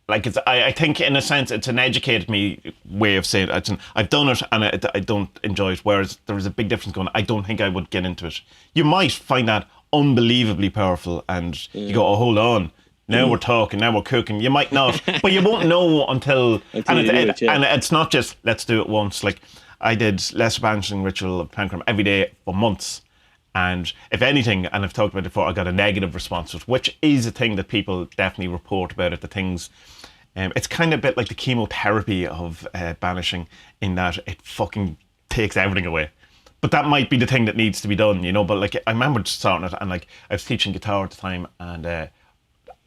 I think in a sense it's an educated me way of saying it. I've done it and I don't enjoy it. Whereas there is a big difference going. I don't think I would get into it. You might find that unbelievably powerful, and you go, "Oh, hold on, now we're talking, now we're cooking." You might not, but you won't know until and it's not just let's do it once. Like I did lesser banishing ritual of Pancram every day for months. And if anything, and I've talked about it before, I got a negative response to it, which is a thing that people definitely report about it, the things It's kind of a bit like the chemotherapy of banishing, in that it fucking takes everything away. But that might be the thing that needs to be done, you know. But like, I remember starting it, and like, I was teaching guitar at the time, and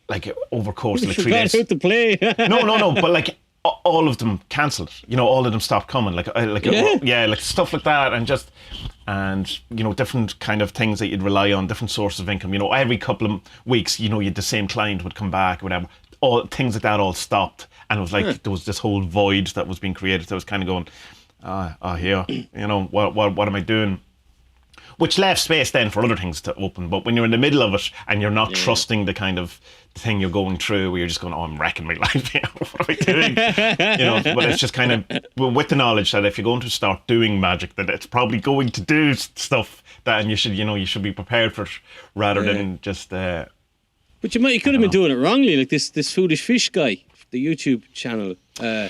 like, over course of like 3 days. How to play. No. But like, all of them cancelled. You know, all of them stopped coming. Like like stuff like that, and you know, different kind of things that you'd rely on, different sources of income. You know, every couple of weeks, you know, the same client would come back, or whatever. All things like that all stopped, and it was like there was this whole void that was being created. So I was kind of going, here, you know, what am I doing? Which left space then for other things to open. But when you're in the middle of it and you're not trusting the kind of thing you're going through, where you're just going, I'm wrecking my life, you know, what am I doing? You know, but it's just kind of, well, with the knowledge that if you're going to start doing magic, that it's probably going to do stuff that, and you should be prepared for it, rather than just But you could have been doing it wrongly, like this foolish fish guy, the YouTube channel. Yeah,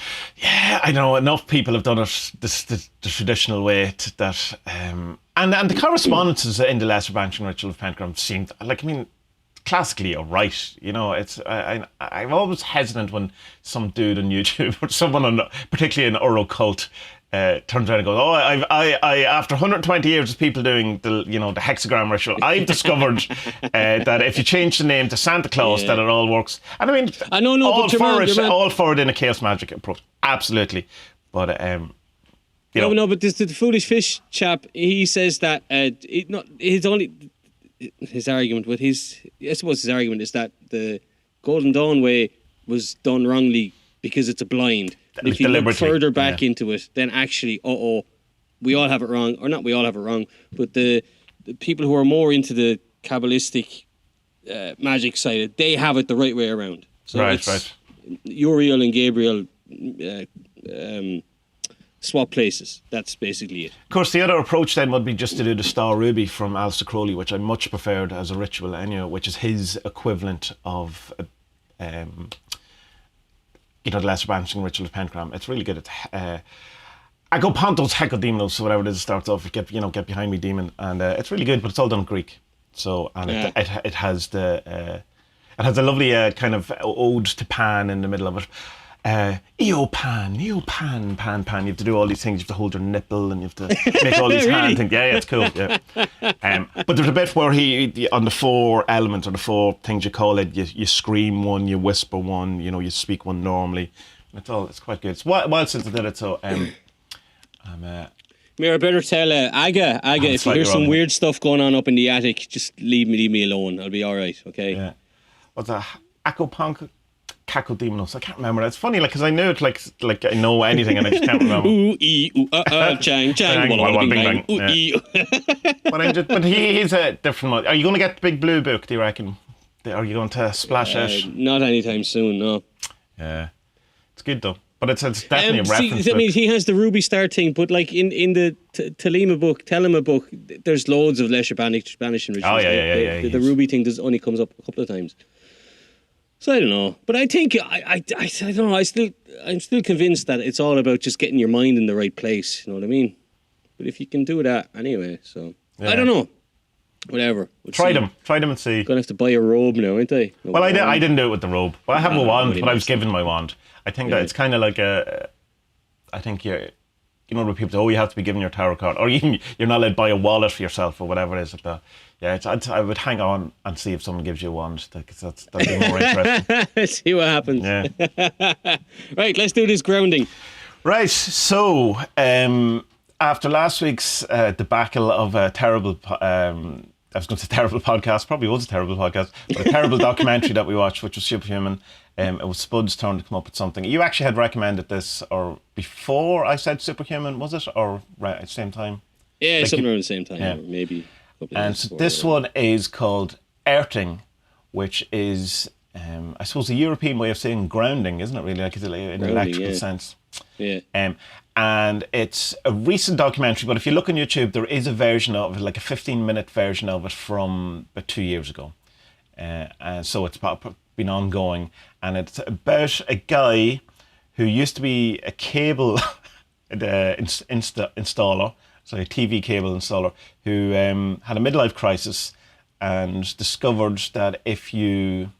I know enough people have done it the traditional way and the correspondences in the Lesser Banishing Ritual of Pentagram seemed like, I mean, classically are right. You know, it's I'm always hesitant when some dude on YouTube or someone particularly an Uro cult turns around and goes, I after 120 years of people doing the hexagram ritual, I've discovered that if you change the name to Santa Claus, that it all works. And I mean, all for it in a chaos magic approach, absolutely. But but this the foolish fish chap, he says that his argument is that the Golden Dawn way was done wrongly because it's a blind. And if you look further back into it, then actually, we all have it wrong, or not we all have it wrong, but the people who are more into the Kabbalistic magic side, they have it the right way around. So right. Uriel and Gabriel swap places. That's basically it. Of course, the other approach then would be just to do the Star Ruby from Aleister Crowley, which I much preferred as a ritual anyway, which is his equivalent of the Lesser Banishing Ritual of Pentagram. It's really good. It's Agopantos Hecodemnos, whatever it is, starts off. Get behind me, demon, and it's really good. But it's all done in Greek. So it has the lovely kind of ode to Pan in the middle of it. Eo Pan. You have to do all these things. You have to hold your nipple, and you have to make all these hand things. Yeah, it's cool. Yeah. But there's a bit where he on the 4 elements, or the 4 things you call it. You scream one, you whisper one, you speak one normally. It's quite good. It's a while since I did it, so Mira, better tell Aga, if you hear some weird stuff going on up in the attic, just leave me alone. I'll be all right. Okay. Yeah. What's that? Akopunk. Cacodemnos. I can't remember. It's funny, like, because I knew it, like I know anything, and I just can't remember. Ooh, ee, ooh, chang, bing, bang. Ooh, ee. But he's a different one. Are you going to get the big blue book, do you reckon? Are you going to splash it? Not anytime soon, no. Yeah. It's good, though. But it's definitely a reference book. I mean, he has the Ruby Star thing, but like in the Telema book, there's loads of Lesser Banishing Rituals. Oh, yeah. The Ruby thing only comes up a couple of times. So I don't know, but I think I don't know. I'm still convinced that it's all about just getting your mind in the right place. You know what I mean? But if you can do that anyway, so I don't know. Whatever. Try them and see. Gonna have to buy a robe now, ain't I? Well, I didn't do it with the robe. Well, I have a wand, but I was given my wand. I think that it's kind of like I think you know, when people say, you have to be given your tarot card, or even you're not allowed to buy a wallet for yourself, or whatever it is like that. Yeah, I would hang on and see if someone gives you a wand, because that'd be more interesting. See what happens. Yeah. Right, let's do this grounding. Right, so after last week's debacle of a terrible, I was going to say terrible podcast, probably was a terrible podcast, but a terrible documentary that we watched, which was Superhuman. It was Spud's turn to come up with something. You actually had recommended this, or before I said Superhuman, was it? Or right at the same time? Yeah, like something around the same time, or maybe. And so this one is called Earthing, which is, I suppose, a European way of saying grounding, isn't it? Really, like in an electrical sense. Yeah. And it's a recent documentary, but if you look on YouTube, there is a version of it, like a 15-minute version of it from about 2 years ago. And so it's been ongoing, and it's about a guy who used to be a cable installer. So a TV cable installer who had a midlife crisis and discovered that if you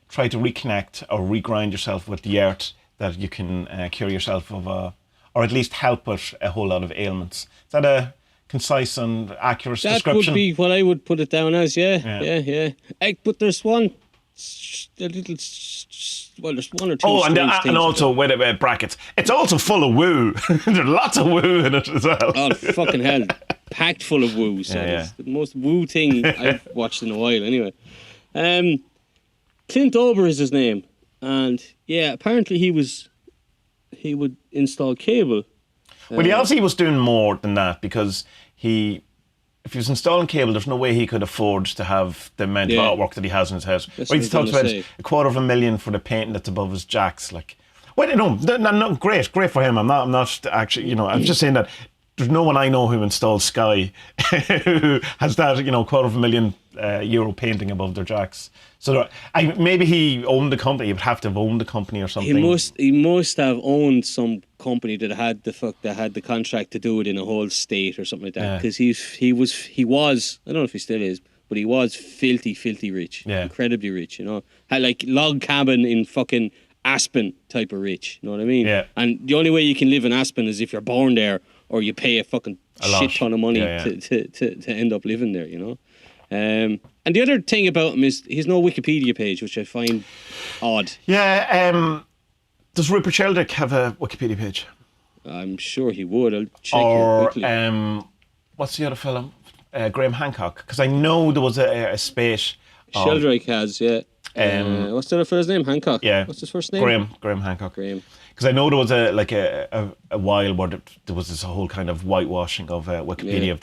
try to reconnect or regrind yourself with the earth, that you can cure yourself of or at least help with a whole lot of ailments. Is that a concise and accurate That description? would be what I would put it down as. Yeah. Yeah. But there's one, well, there's one or two. Oh, strange things and also, about it. wait, brackets. It's also full of woo. There's lots of woo in it as well. Oh, fucking hell. Packed full of woo. So it's the most woo thing I've watched in a while, anyway. Clint Ober is his name. And yeah, apparently he would install cable. Well, he obviously was doing more than that, because if he was installing cable, there's no way he could afford to have the amount of artwork that he has in his house. That's Where what he I talks was gonna about say. $250,000 for the painting that's above his jacks. Like, well, no, great for him. I'm not actually, I'm just saying that there's no one I know who installs Sky who has that, €250,000 painting above their jacks. So maybe he owned the company. He would have to have owned the company or something. He must have owned some company that had the contract to do it in a whole state or something like that. Because he was I don't know if he still is, but he was filthy rich. Yeah. Incredibly rich, Had like log cabin in fucking Aspen type of rich. You know what I mean? Yeah. And the only way you can live in Aspen is if you're born there, or you pay a fucking lot. shit ton of money to end up living there, And the other thing about him is he's no Wikipedia page, which I find odd. Yeah, does Rupert Sheldrake have a Wikipedia page? I'm sure he would. I'll check Or it quickly. what's the other fellow? Graham Hancock. Because I know there was a spate. Sheldrake has, yeah. What's the other fella's name? Hancock. Yeah. What's his first name? Graham Hancock. Graham. Because I know there was a while where there was this whole kind of whitewashing of Wikipedia of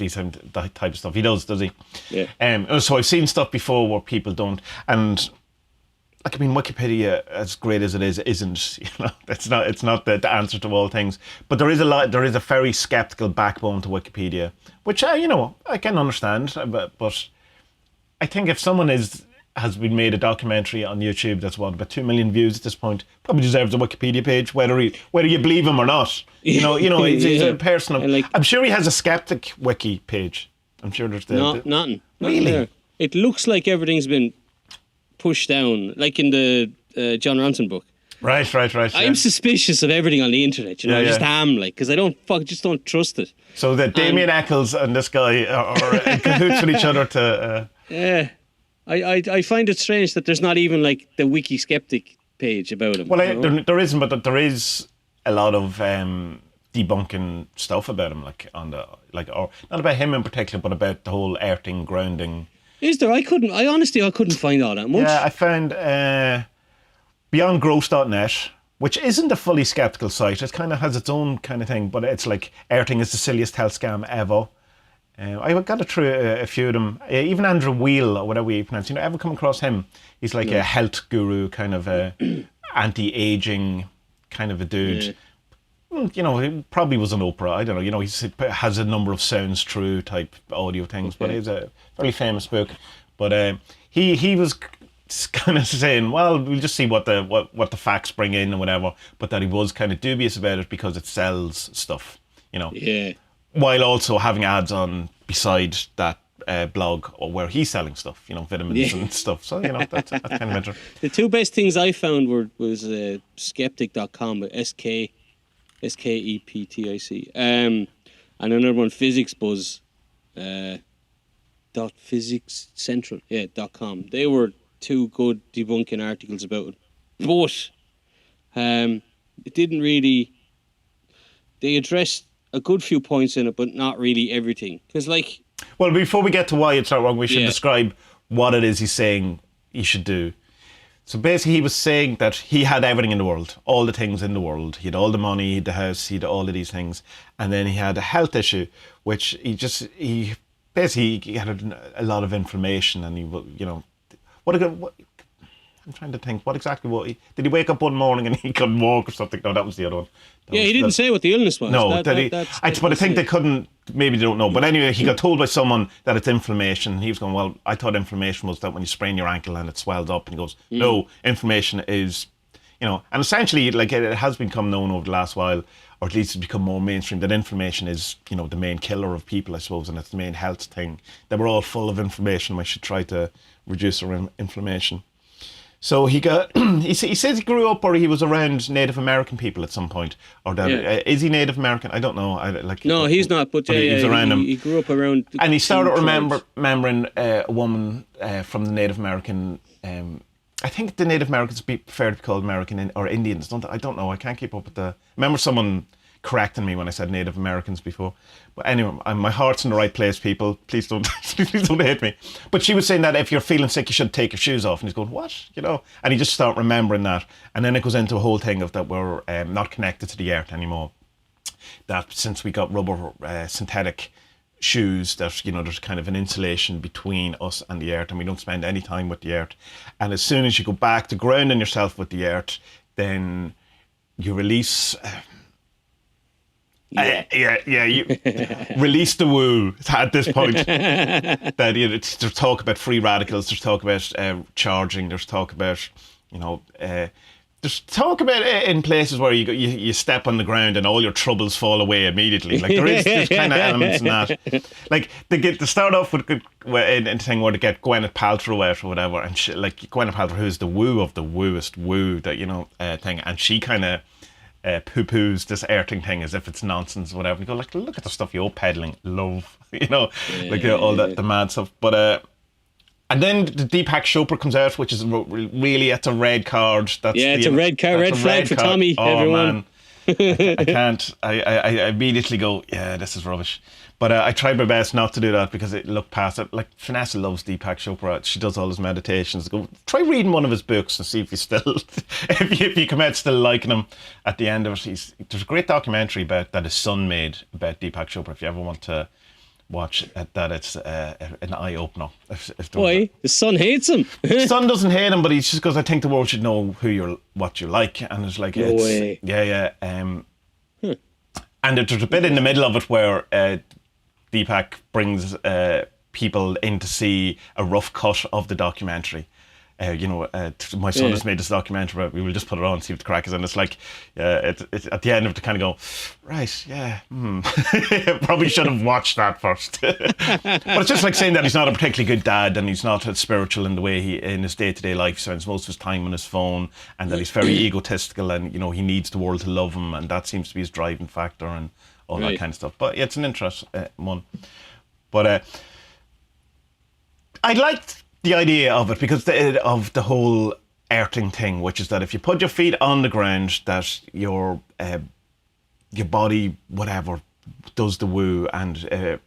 that type of stuff. He does he? Yeah. So I've seen stuff before where people don't, and Wikipedia, as great as it is, isn't. It's not the answer to all things. But there is a very skeptical backbone to Wikipedia, which I can understand. But I think if someone has been made a documentary on YouTube that's about 2 million views at this point, probably deserves a Wikipedia page, whether you believe him or not. He's a person of. I'm sure he has a skeptic wiki page. I'm sure there's Nothing. Really? There. It looks like everything's been pushed down, like in the John Ronson book. Right. I'm suspicious of everything on the internet. I just am, because I just don't trust it. So that Damien Eccles and this guy are in cahoots with each other to. Yeah. I find it strange that there's not even like the Wiki Skeptic page about him. Well, there isn't, but there is a lot of debunking stuff about him, or not about him in particular, but about the whole earthing, grounding. Is there? I honestly couldn't find all that much. Yeah, I found beyondgross.net, which isn't a fully skeptical site. It kind of has its own kind of thing, but it's like earthing is the silliest health scam ever. I got it through a few of them. Even Andrew Wheel, or whatever you pronounce. Ever come across him? He's like a health guru, kind of a anti-aging kind of a dude. Yeah. He probably was on Oprah. I don't know. He has a number of sounds true type audio things, but he's a very famous book. But he was kind of saying, well, we'll just see what the facts bring in and whatever. But that he was kind of dubious about it because it sells stuff. Yeah. While also having ads on beside that blog or where he's selling stuff, vitamins and stuff. So, that's kind of interesting. The two best things I found was skeptic.com, but SKEPTIC. And another one, Physics Buzz, .physicscentral.com. They were two good debunking articles about it. But it didn't really... They addressed a good few points in it, but not really everything. Because, well, before we get to why it's not wrong, we should describe what it is he's saying he should do. So basically, he was saying that he had everything in the world, all the things in the world. He had all the money, he had the house, he had all of these things. And then he had a health issue, which he had a lot of inflammation, and I'm trying to think, did he wake up one morning and he couldn't walk or something? No, that was the other one. He didn't say what the illness was. No, but I think they couldn't, maybe they don't know. But anyway, he got told by someone that it's inflammation. He was going, well, I thought inflammation was that when you sprain your ankle and it swells up. And he goes, no, inflammation is, and essentially, it has become known over the last while, or at least it's become more mainstream, that inflammation is, the main killer of people, I suppose, and it's the main health thing. That we're all full of inflammation. We should try to reduce our inflammation. So he got. He says he grew up or he was around Native American people at some point. Or that is he Native American? I don't know. No, he's not. But he was around him. He grew up around. And he started remembering a woman from the Native American. I think the Native Americans prefer to be called American or Indians. I don't know. I can't keep up with the. Remember someone correcting me when I said Native Americans before. But anyway, my heart's in the right place, people. Please don't hate me. But she was saying that if you're feeling sick, you should take your shoes off. And he's going, what? And he just started remembering that. And then it goes into a whole thing of that we're not connected to the earth anymore. That since we got rubber synthetic shoes, that there's kind of an insulation between us and the earth, and we don't spend any time with the earth. And as soon as you go back to grounding yourself with the earth, then you release. You release the woo at this point. That there's talk about free radicals, there's talk about charging, there's talk about there's talk about it in places where you step on the ground and all your troubles fall away immediately. Like there's kind of elements in that. Like they start off with a thing where they get Gwyneth Paltrow out or whatever, and like Gwyneth Paltrow, who's the woo of the wooest woo that thing, and she kind of poo-poos this earthing thing as if it's nonsense or whatever. You go like, look at the stuff you're peddling, love, all that the mad stuff. But and then the Deepak Chopra comes out, which is really it's a red card. It's a red card, red flag for Tommy. Oh everyone. Man, I can't. I immediately go, yeah, this is rubbish. But I tried my best not to do that because it looked past it. Like Vanessa loves Deepak Chopra. She does all his meditations. Go try reading one of his books and see if you still, if you come out still liking him at the end of it. There's a great documentary that his son made about Deepak Chopra. If you ever want to watch that, it's an eye opener. Why? His son hates him. His son doesn't hate him, but he just goes, I think the world should know what you like, and it's like no way. Yeah. And there's a bit in the middle of it where Deepak brings people in to see a rough cut of the documentary. My son has made this documentary, but we will just put it on and see what the crack is. And it's like, it's at the end of it to kind of go, right, yeah, probably should have watched that first. But it's just like saying that he's not a particularly good dad and he's not as spiritual in the way he, in his day-to-day life, spends most of his time on his phone, and that he's very egotistical and, he needs the world to love him, and that seems to be his driving factor and all that kind of stuff. But it's an interesting one. But I liked the idea of it because of the whole earthing thing, which is that if you put your feet on the ground, that your body, whatever, does the woo, and it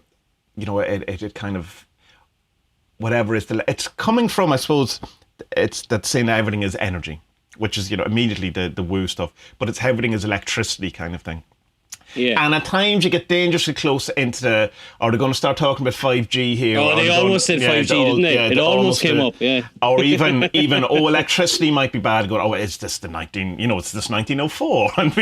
kind of whatever is it's coming from, I suppose, it's that saying everything is energy, which is immediately the woo stuff, but it's everything is electricity kind of thing. Yeah. And at times you get dangerously close into are they going to start talking about 5G here? Oh, they almost said 5G, didn't they? It almost came up, yeah. Or even electricity might be bad. Go, is this the 1904? And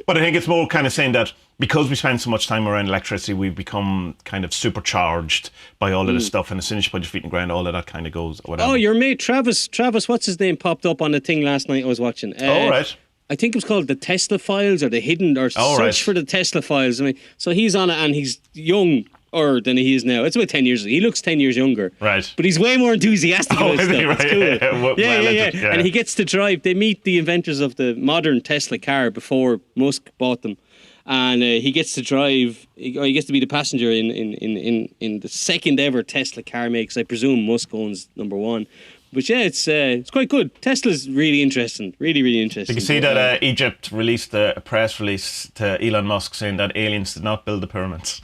but I think it's more kind of saying that because we spend so much time around electricity, we've become kind of supercharged by all of this stuff. And as soon as you put your feet in the ground, all of that kind of goes. Whatever. Oh, your mate Travis, what's his name, popped up on the thing last night I was watching. Oh, right. I think it was called the TaSTA Files or the Hidden or Search for the TaSTA Files. I mean, so he's on it and he's younger than he is now. It's about 10 years. He looks 10 years younger. Right. But he's way more enthusiastic about stuff. Right. It's cool. Yeah. And he gets to drive. They meet the inventors of the modern Tesla car before Musk bought them. And he gets to drive, he gets to be the passenger in the second ever Tesla car makes. I presume Musk owns number one. But yeah, it's quite good. Tesla's really interesting. Really, really interesting. Did you see that Egypt released a press release to Elon Musk saying that aliens did not build the pyramids?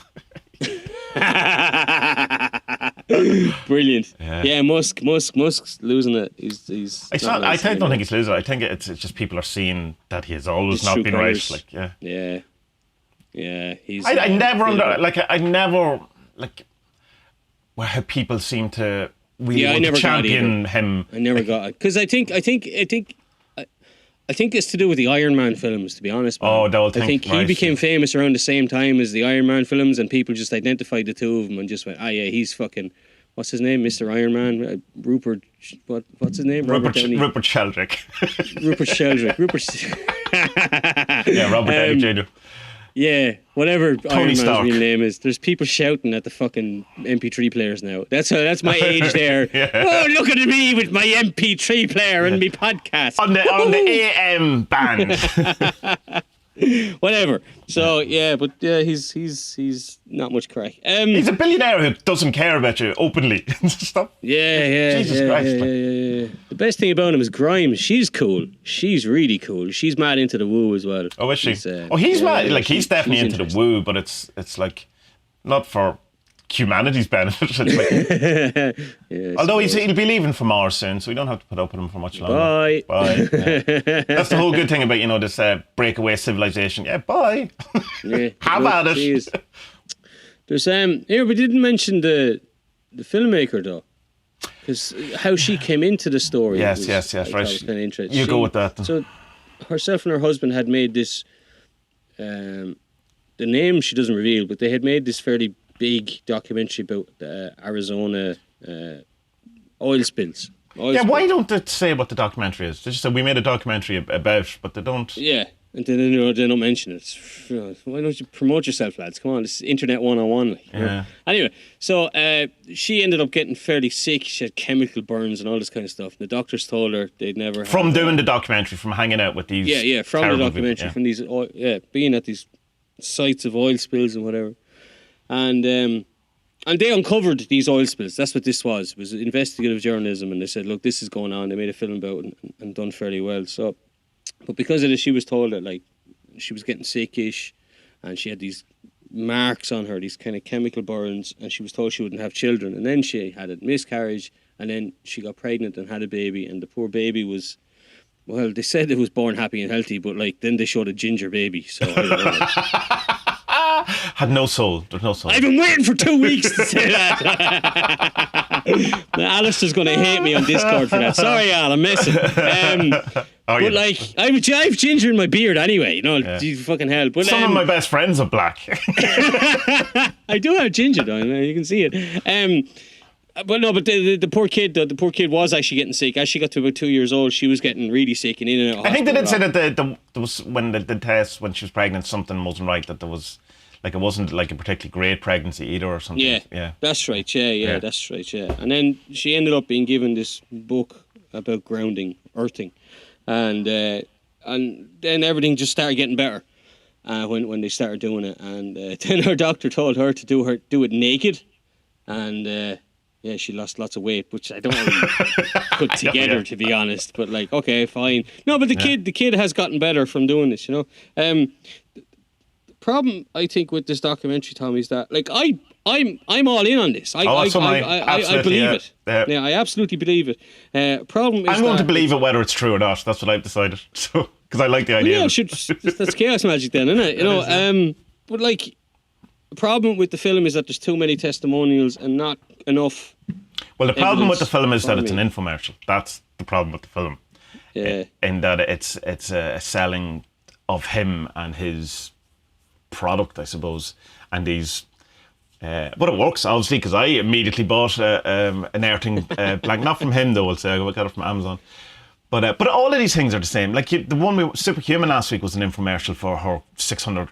Brilliant. Yeah, Musk's losing it. He's I don't think he's losing it. I think it's just people are seeing that he has always not been right. Like, yeah. He's. I never how people seem to. I never champion him. I never got it because I think it's to do with the Iron Man films. To be honest, man. I think he became famous around the same time as the Iron Man films, and people just identified the two of them and just went, he's fucking. What's his name, Mr. Iron Man? Rupert. What's his name? Rupert Sheldrake. Rupert Sheldrake. Yeah, Robert Downey Jr. Yeah, whatever Iron Man's Stark. real name is. There's people shouting at the fucking MP3 players now. That's my age there. Yeah. Oh, look at me with my MP3 player and me podcast. On the AM band. Whatever. So yeah, but he's not much crack. He's a billionaire who doesn't care about you openly. Stop. Yeah. Jesus Christ. Yeah. The best thing about him is Grimes. She's cool. She's really cool. She's mad into the woo as well. Oh, is she? He's mad. Like he's definitely into the interesting. woo, but it's like not for humanity's benefit. It's like, Yeah, although he'll be leaving for Mars soon, so we don't have to put up with him for much longer. Bye. Yeah. That's the whole good thing about this breakaway civilization. Yeah, bye. Yeah, How about it? geez. There's here we didn't mention the filmmaker though, because how she came into the story. Yes, was, yes, I thought right. was kind of interesting. You go with that then. So, herself and her husband had made this. The name she doesn't reveal, but they had made this fairly big documentary about the Arizona oil spills. Why don't they say what the documentary is? They just say we made a documentary about, but they don't. Yeah, and then they don't mention it. Why don't you promote yourself, lads? Come on, this is internet 101. Like, you know? Yeah. Anyway, so she ended up getting fairly sick. She had chemical burns and all this kind of stuff. The doctors told her they'd never From doing the documentary, from hanging out with these. Yeah, from the terrible documentary, people, from these, being at these sites of oil spills and whatever, and they uncovered these oil spills. That's what this was. It was investigative journalism, and they said, look, this is going on. They made a film about it and done fairly well. So, but because of this, she was told that like she was getting sickish, and she had these marks on her, these kind of chemical burns, and she was told she wouldn't have children. And then she had a miscarriage, and then she got pregnant and had a baby, and the poor baby was. Well, they said it was born happy and healthy, but like then they showed a ginger baby. So I don't know. Had no soul. There's no soul. I've been waiting for 2 weeks to say that. Now, Alistair's going to hate me on Discord for that. Sorry, Al, I'm messing. But like, I have ginger in my beard anyway. You know, fucking hell. But some of my best friends are black. I do have ginger, though. You can see it. But no, but the poor kid, the poor kid was actually getting sick. As she got to about 2 years old, she was getting really sick and in and out. I think they did say that there was when they did tests when she was pregnant, something wasn't right. That there was like it wasn't like a particularly great pregnancy either, or something. Yeah, that's right. Yeah, that's right. Yeah, and then she ended up being given this book about grounding, earthing, and then everything just started getting better when they started doing it. And then her doctor told her to do it naked, and. Yeah, she lost lots of weight, which I don't really put together, to be honest. But like, okay, fine. No, but the kid has gotten better from doing this. You know, the problem I think with this documentary, Tommy, is that like I'm all in on this. I believe it. Yeah, I absolutely believe it. Problem is I'm going to believe it whether it's true or not. That's what I've decided. So because I like the idea. Well, yeah, that's chaos magic then, isn't it? You know, but like. The problem with the film is that there's too many testimonials and not enough. Well, the problem with the film is that it's an infomercial. That's the problem with the film. Yeah. In that it's a selling of him and his product, I suppose, and these. But it works obviously because I immediately bought an earthing blanket, not from him though. I'll say I got it from Amazon. But all of these things are the same. Like the one Superhuman last week was an infomercial for her $600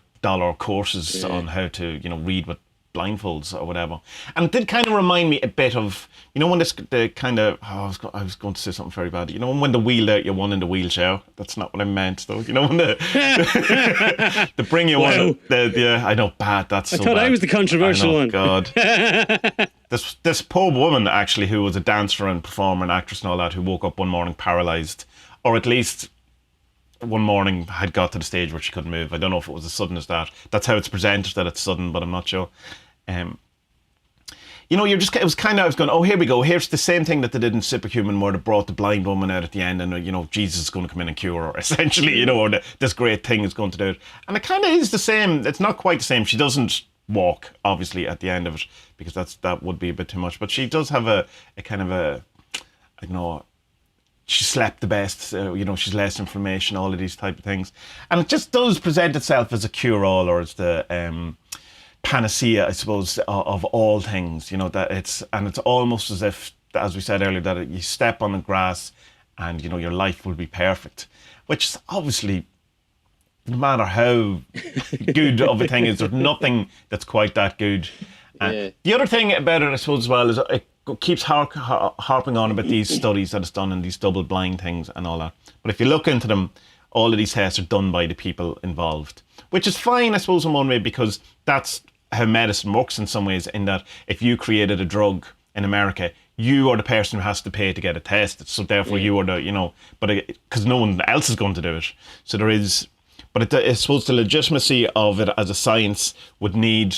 courses on how to read with blindfolds or whatever, and it did kind of remind me a bit of when the kind of I was going to say something very bad. When they wheeled out your one in the wheelchair. That's not what I meant though. When they bring you one. I know bad. That's I so thought bad. I was the controversial one. God. This poor woman actually, who was a dancer and performer and actress and all that, who woke up one morning paralysed, or at least one morning had got to the stage where she couldn't move. I don't know if it was as sudden as that. That's how it's presented, that it's sudden, but I'm not sure. It was kind of, I was going, oh, here we go. Here's the same thing that they did in Superhuman, where they brought the blind woman out at the end, and Jesus is going to come in and cure her, essentially, or this great thing is going to do it. And it kind of is the same. It's not quite the same. She doesn't walk, obviously, at the end of it, because that would be a bit too much. But she does have a kind of a, I don't know, she slept the best, she's less inflammation, all of these type of things. And it just does present itself as a cure-all, or as the panacea, I suppose, of all things, that it's almost as if, as we said earlier, that you step on the grass and, your life will be perfect, which is obviously no matter how good of a thing is, there's nothing that's quite that good. Yeah. The other thing about it, I suppose, as well, is it keeps harping on about these studies that it's done and these double-blind things and all that. But if you look into them, all of these tests are done by the people involved, which is fine, I suppose, in one way, because that's how medicine works in some ways, in that if you created a drug in America, you are the person who has to pay to get it tested. So therefore you are the, but because no one else is going to do it. So there is, but I suppose the legitimacy of it as a science would need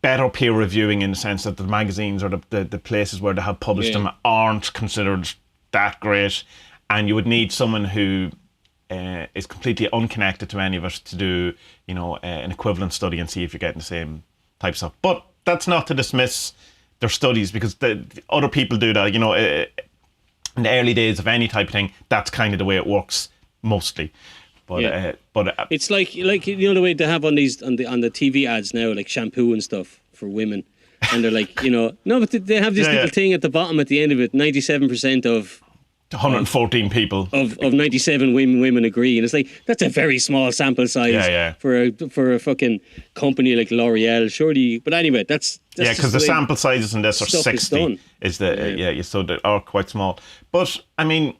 better peer reviewing, in the sense that the magazines or the places where they have published them aren't considered that great. And you would need someone who is completely unconnected to any of it to do, an equivalent study and see if you're getting the same type of stuff. But that's not to dismiss their studies, because the other people do that. In the early days of any type of thing, that's kind of the way it works mostly. But it's like the way they have on these on the TV ads now, like shampoo and stuff for women, and they're like, no, but they have this little thing at the bottom at the end of it. 97% of 114 people of 97 women agree, and it's like, that's a very small sample size for a fucking company like L'Oreal, surely. But anyway, that's because the sample sizes in this are 60. Is so they are quite small. But I mean,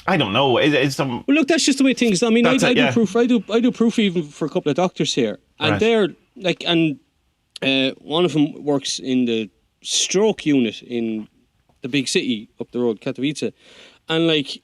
I don't know. Well, look, that's just the way things. I mean, I do proof. I do proof even for a couple of doctors here, and they're like, and one of them works in the stroke unit in the big city up the road, Katowice. And like,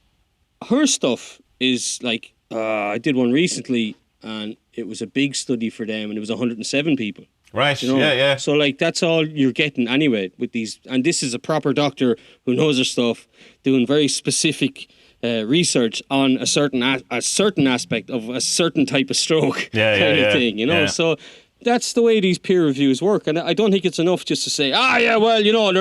her stuff is like, I did one recently, and it was a big study for them, and it was 107 people. Right. Yeah. So like, that's all you're getting anyway with these. And this is a proper doctor who knows her stuff, doing very specific research on a certain aspect of a certain type of stroke kind of thing. So that's the way these peer reviews work. And I don't think it's enough just to say, they're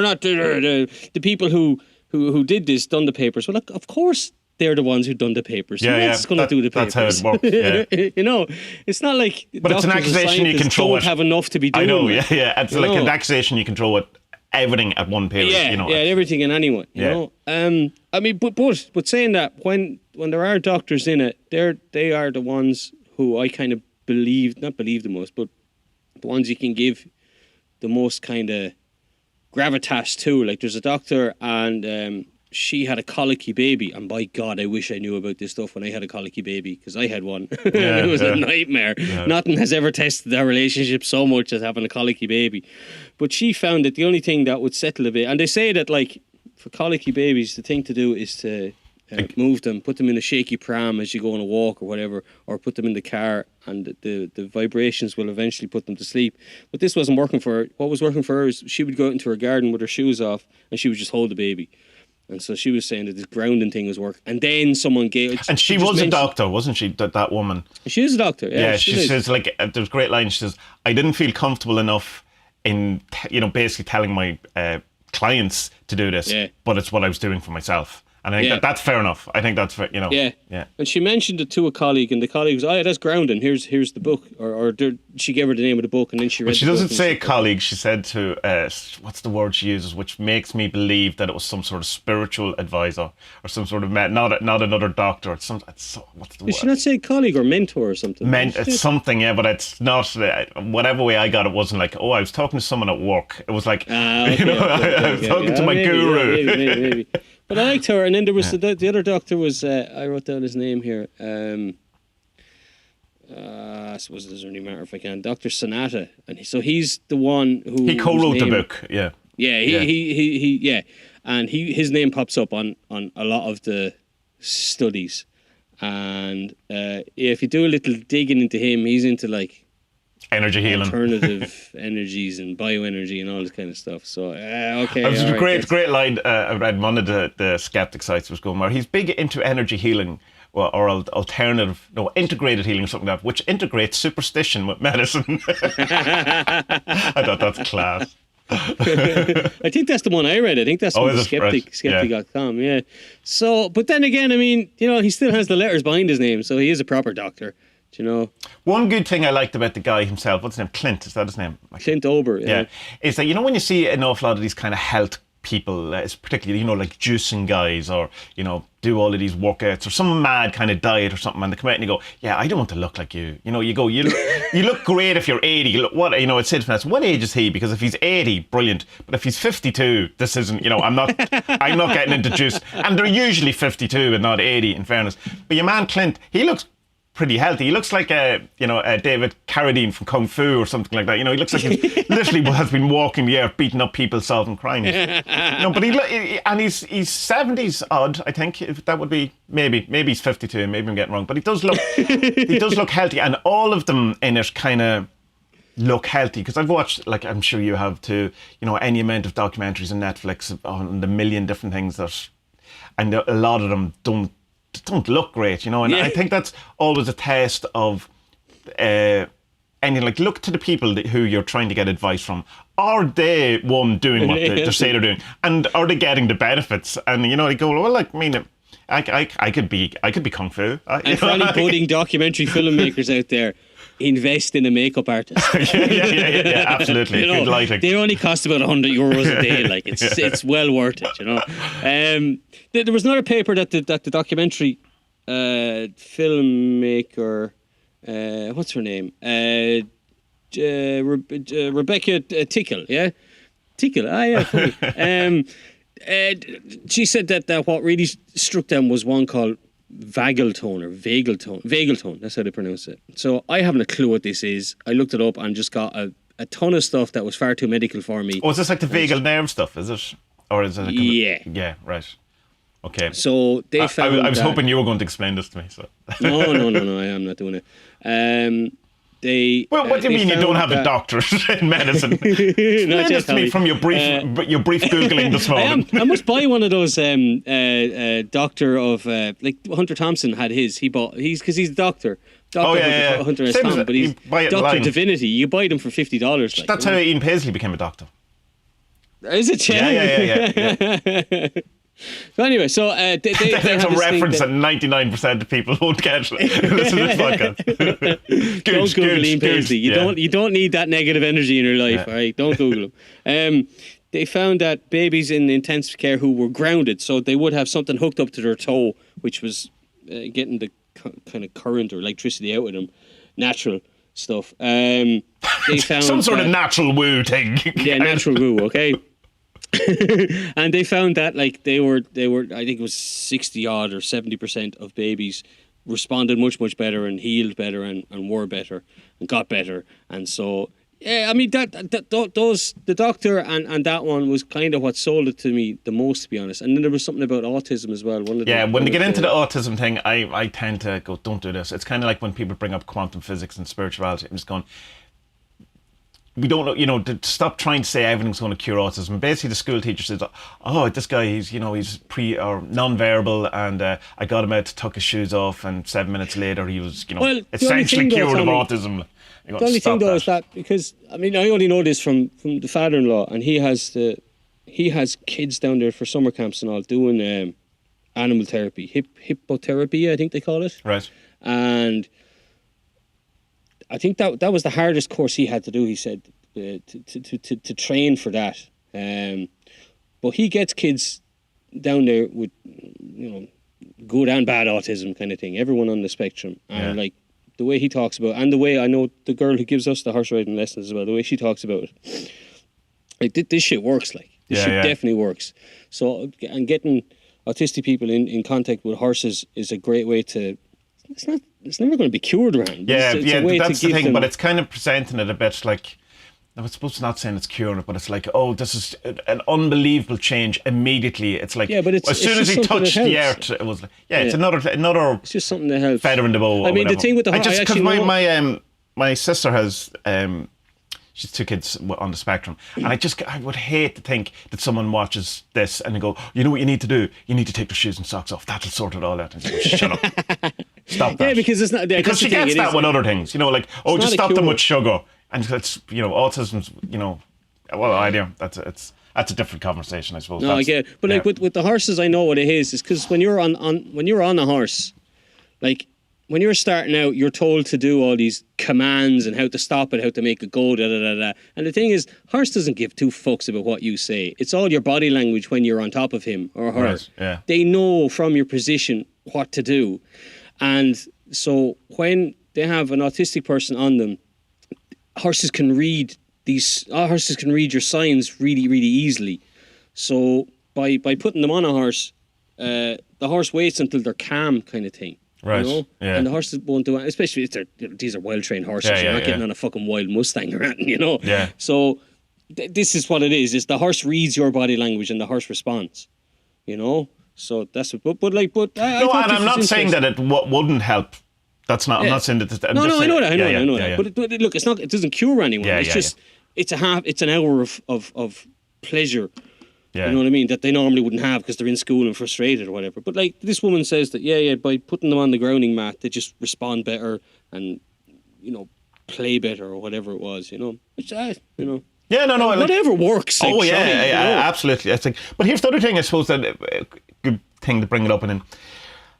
not the people who did this, done the papers. Well, look, of course they're the ones who done the papers. Who else is going to do the papers? That's how it works. It's not like, but it's an accusation you can throw don't have enough to be doing. I know, It's like an accusation you can throw at everything at one paper. Everything and anyone. You know. I mean, but saying that, when there are doctors in it, they are the ones who I kind of not believe the most, but the ones you can give the most kind of gravitas to. Like, there's a doctor, and she had a colicky baby, and by God, I wish I knew about this stuff when I had a colicky baby, because I had one. It was a nightmare. Nothing has ever tested our relationship so much as having a colicky baby. But she found that the only thing that would settle a bit, and they say that, like, for colicky babies, the thing to do is to move them, put them in a shaky pram as you go on a walk or whatever, or put them in the car, and the vibrations will eventually put them to sleep. But this wasn't working for her. What was working for her is she would go out into her garden with her shoes off, and she would just hold the baby. And so she was saying that this grounding thing was work. And then someone gave... And she was a doctor, wasn't she, that woman? She is a doctor, yeah. Yeah, she says, like, there's a great line. She says, I didn't feel comfortable enough in, basically telling my clients to do this, but it's what I was doing for myself. And I think that's fair enough. I think that's fair, Yeah. And she mentioned it to a colleague, and the colleague was, that's grounding. Here's the book. Or she gave her the name of the book, and then she read But she doesn't say colleague. She said to, what's the word she uses, which makes me believe that it was some sort of spiritual advisor or some sort of, not another doctor. What's the word? Did she not say colleague or mentor or something? It's something, but it's not, whatever way I got it, wasn't like, I was talking to someone at work. It was like, I was talking to my guru. Maybe. But I liked her, and then there was the other doctor was, I wrote down his name here, I suppose it doesn't really matter if I can, Dr. Sonata, and so he's the one who... He co-wrote the book, Yeah, and his name pops up on a lot of the studies, and if you do a little digging into him, he's into like energy healing, alternative energies and bioenergy and all this kind of stuff. So okay, it was a great line I read. One of the skeptic sites was going where he's big into energy healing or alternative, integrated healing or something like that, which integrates superstition with medicine. I thought that's class. I think that's the one I read. I think that's from skeptic.com. Yeah. So, but then again, I mean, he still has the letters behind his name, so he is a proper doctor. One good thing I liked about the guy himself, what's his name? Clint, is that his name? Clint Ober, is that, when you see an awful lot of these kind of health people, particularly, like juicing guys, or, do all of these workouts or some mad kind of diet or something, and they come out and you go, yeah, I don't want to look like you. You look great if you're 80. You look, I'd say to myself, what age is he? Because if he's 80, brilliant. But if he's 52, this isn't, I'm not getting into juice. And they're usually 52 and not 80, in fairness. But your man Clint, he looks pretty healthy. He looks like a David Carradine from Kung Fu or something like that. He looks like he literally has been walking the earth, beating up people, solving crimes. But and he's 70s odd, I think. If that would be maybe he's 52. Maybe I'm getting wrong, but he does look healthy, and all of them in it kind of look healthy, because I've watched, like I'm sure you have too, any amount of documentaries on Netflix on the million different things and a lot of them don't look great, and I think that's always a test of anything. Like, look to the people who you're trying to get advice from. Are they doing what they say they're doing, and are they getting the benefits? And they go, well, like, I mean, I could be Kung Fu. And for any budding documentary filmmakers out there, invest in a makeup artist. yeah, absolutely. Good lighting. They only cost about €100 a day. Like, it's well worth it. There was another paper that the documentary filmmaker, what's her name? Rebecca Tickle. Yeah, Tickle. Yeah. Funny. She said that what really struck them was one called vagal tone or vagal tone. That's how they pronounce it. So I haven't a clue what this is. I looked it up and just got a ton of stuff that was far too medical for me. Oh, is this like the vagal nerve stuff? Is it, or is it? Yeah, right. Okay. So they found. I was hoping you were going to explain this to me. So. No, I am not doing it. Well, what do you mean you don't have a doctorate in medicine? Explain this to me from your brief googling this morning. I must buy one of those. Doctor of like Hunter Thompson had his. Because he's a doctor. Hunter S. Thompson, but he's Doctor Divinity. You buy them for $50. That's how Ian Paisley became a doctor. Is it? Yeah. So anyway, there's a reference that 99% of people won't get. Listen to this podcast. Don't Google Ian Paisley. You don't need that negative energy in your life. Yeah. All right, don't Google him. They found that babies in intensive care who were grounded, so they would have something hooked up to their toe, which was getting the kind of current or electricity out of them, natural stuff. They found some sort of natural woo thing. Yeah, natural woo. Okay. And they found that like they were I think it was 60 odd or 70% of babies responded much better and healed better and were better and got better. And so I mean the doctor and that one was kind of what sold it to me the most, to be honest. And then there was something about autism as well. When they get into the autism thing, I tend to go, don't do this. It's kind of like when people bring up quantum physics and spirituality. I'm just going, we don't know, to stop trying to say everything's going to cure autism. Basically, the school teacher says, oh, this guy, he's or non-verbal, and I got him out to tuck his shoes off, and 7 minutes later, he was, essentially cured of autism. The only thing, though, is that, because, I mean, I only know this from the father-in-law, and he has kids down there for summer camps and all, doing animal therapy, hippotherapy, I think they call it. Right. And I think that was the hardest course he had to do. He said to train for that. But he gets kids down there with good and bad autism kind of thing. Everyone on the spectrum, and like the way he talks about, and the way I know the girl who gives us the horse riding lessons as well. The way she talks about it, like this shit works. Like this shit definitely works. So, and getting autistic people in contact with horses is a great way to. It's never going to be cured around. It's that's the thing. But it's kind of presenting it a bit like, I suppose not saying it's curing it, but it's like, oh, this is an unbelievable change immediately. It's like, but as soon as he touched the earth, it was like, it's another. It's just something that helps. Feather in the bow. I mean, the thing with the horse, because my sister has. She's 2 kids on the spectrum, and I would hate to think that someone watches this and they go, you know what you need to do? You need to take the shoes and socks off. That'll sort it all out. And say, shut up. Stop that. Yeah, because it's not. Because she gets that with other things, like, oh, just stop them with sugar. And it's, autism's, well, I do. That's a different conversation, I suppose. No, I get it. But like with the horses, I know what it is. It's because when you're on a horse, like, when you're starting out, you're told to do all these commands and how to stop it, how to make it go, da da da da. And the thing is, horse doesn't give two fucks about what you say. It's all your body language when you're on top of him or her. Right, yeah. They know from your position what to do. And so when they have an autistic person on them, horses can read your signs really, really easily. So by putting them on a horse, the horse waits until they're calm, kind of thing. Right. You know? Yeah. And the horses won't do it, especially if these are well trained horses. Yeah, You're not yeah, getting on a fucking wild Mustang or anything, you know? Yeah. So this is what it is. Is the horse reads your body language and the horse responds. You know? So that's it. But I No, thought and I'm not saying that it wouldn't help. That's not. I'm not saying that. I know that. I know that. But look, it's not. It doesn't cure anyone. Yeah, it's just. It's an hour of pleasure. Yeah. You know what I mean? That they normally wouldn't have because they're in school and frustrated or whatever. But like this woman says that by putting them on the grounding mat, they just respond better and play better or whatever it was. Which Yeah, no, whatever works. Like, absolutely. I think. But here's the other thing. I suppose that good thing to bring it up in.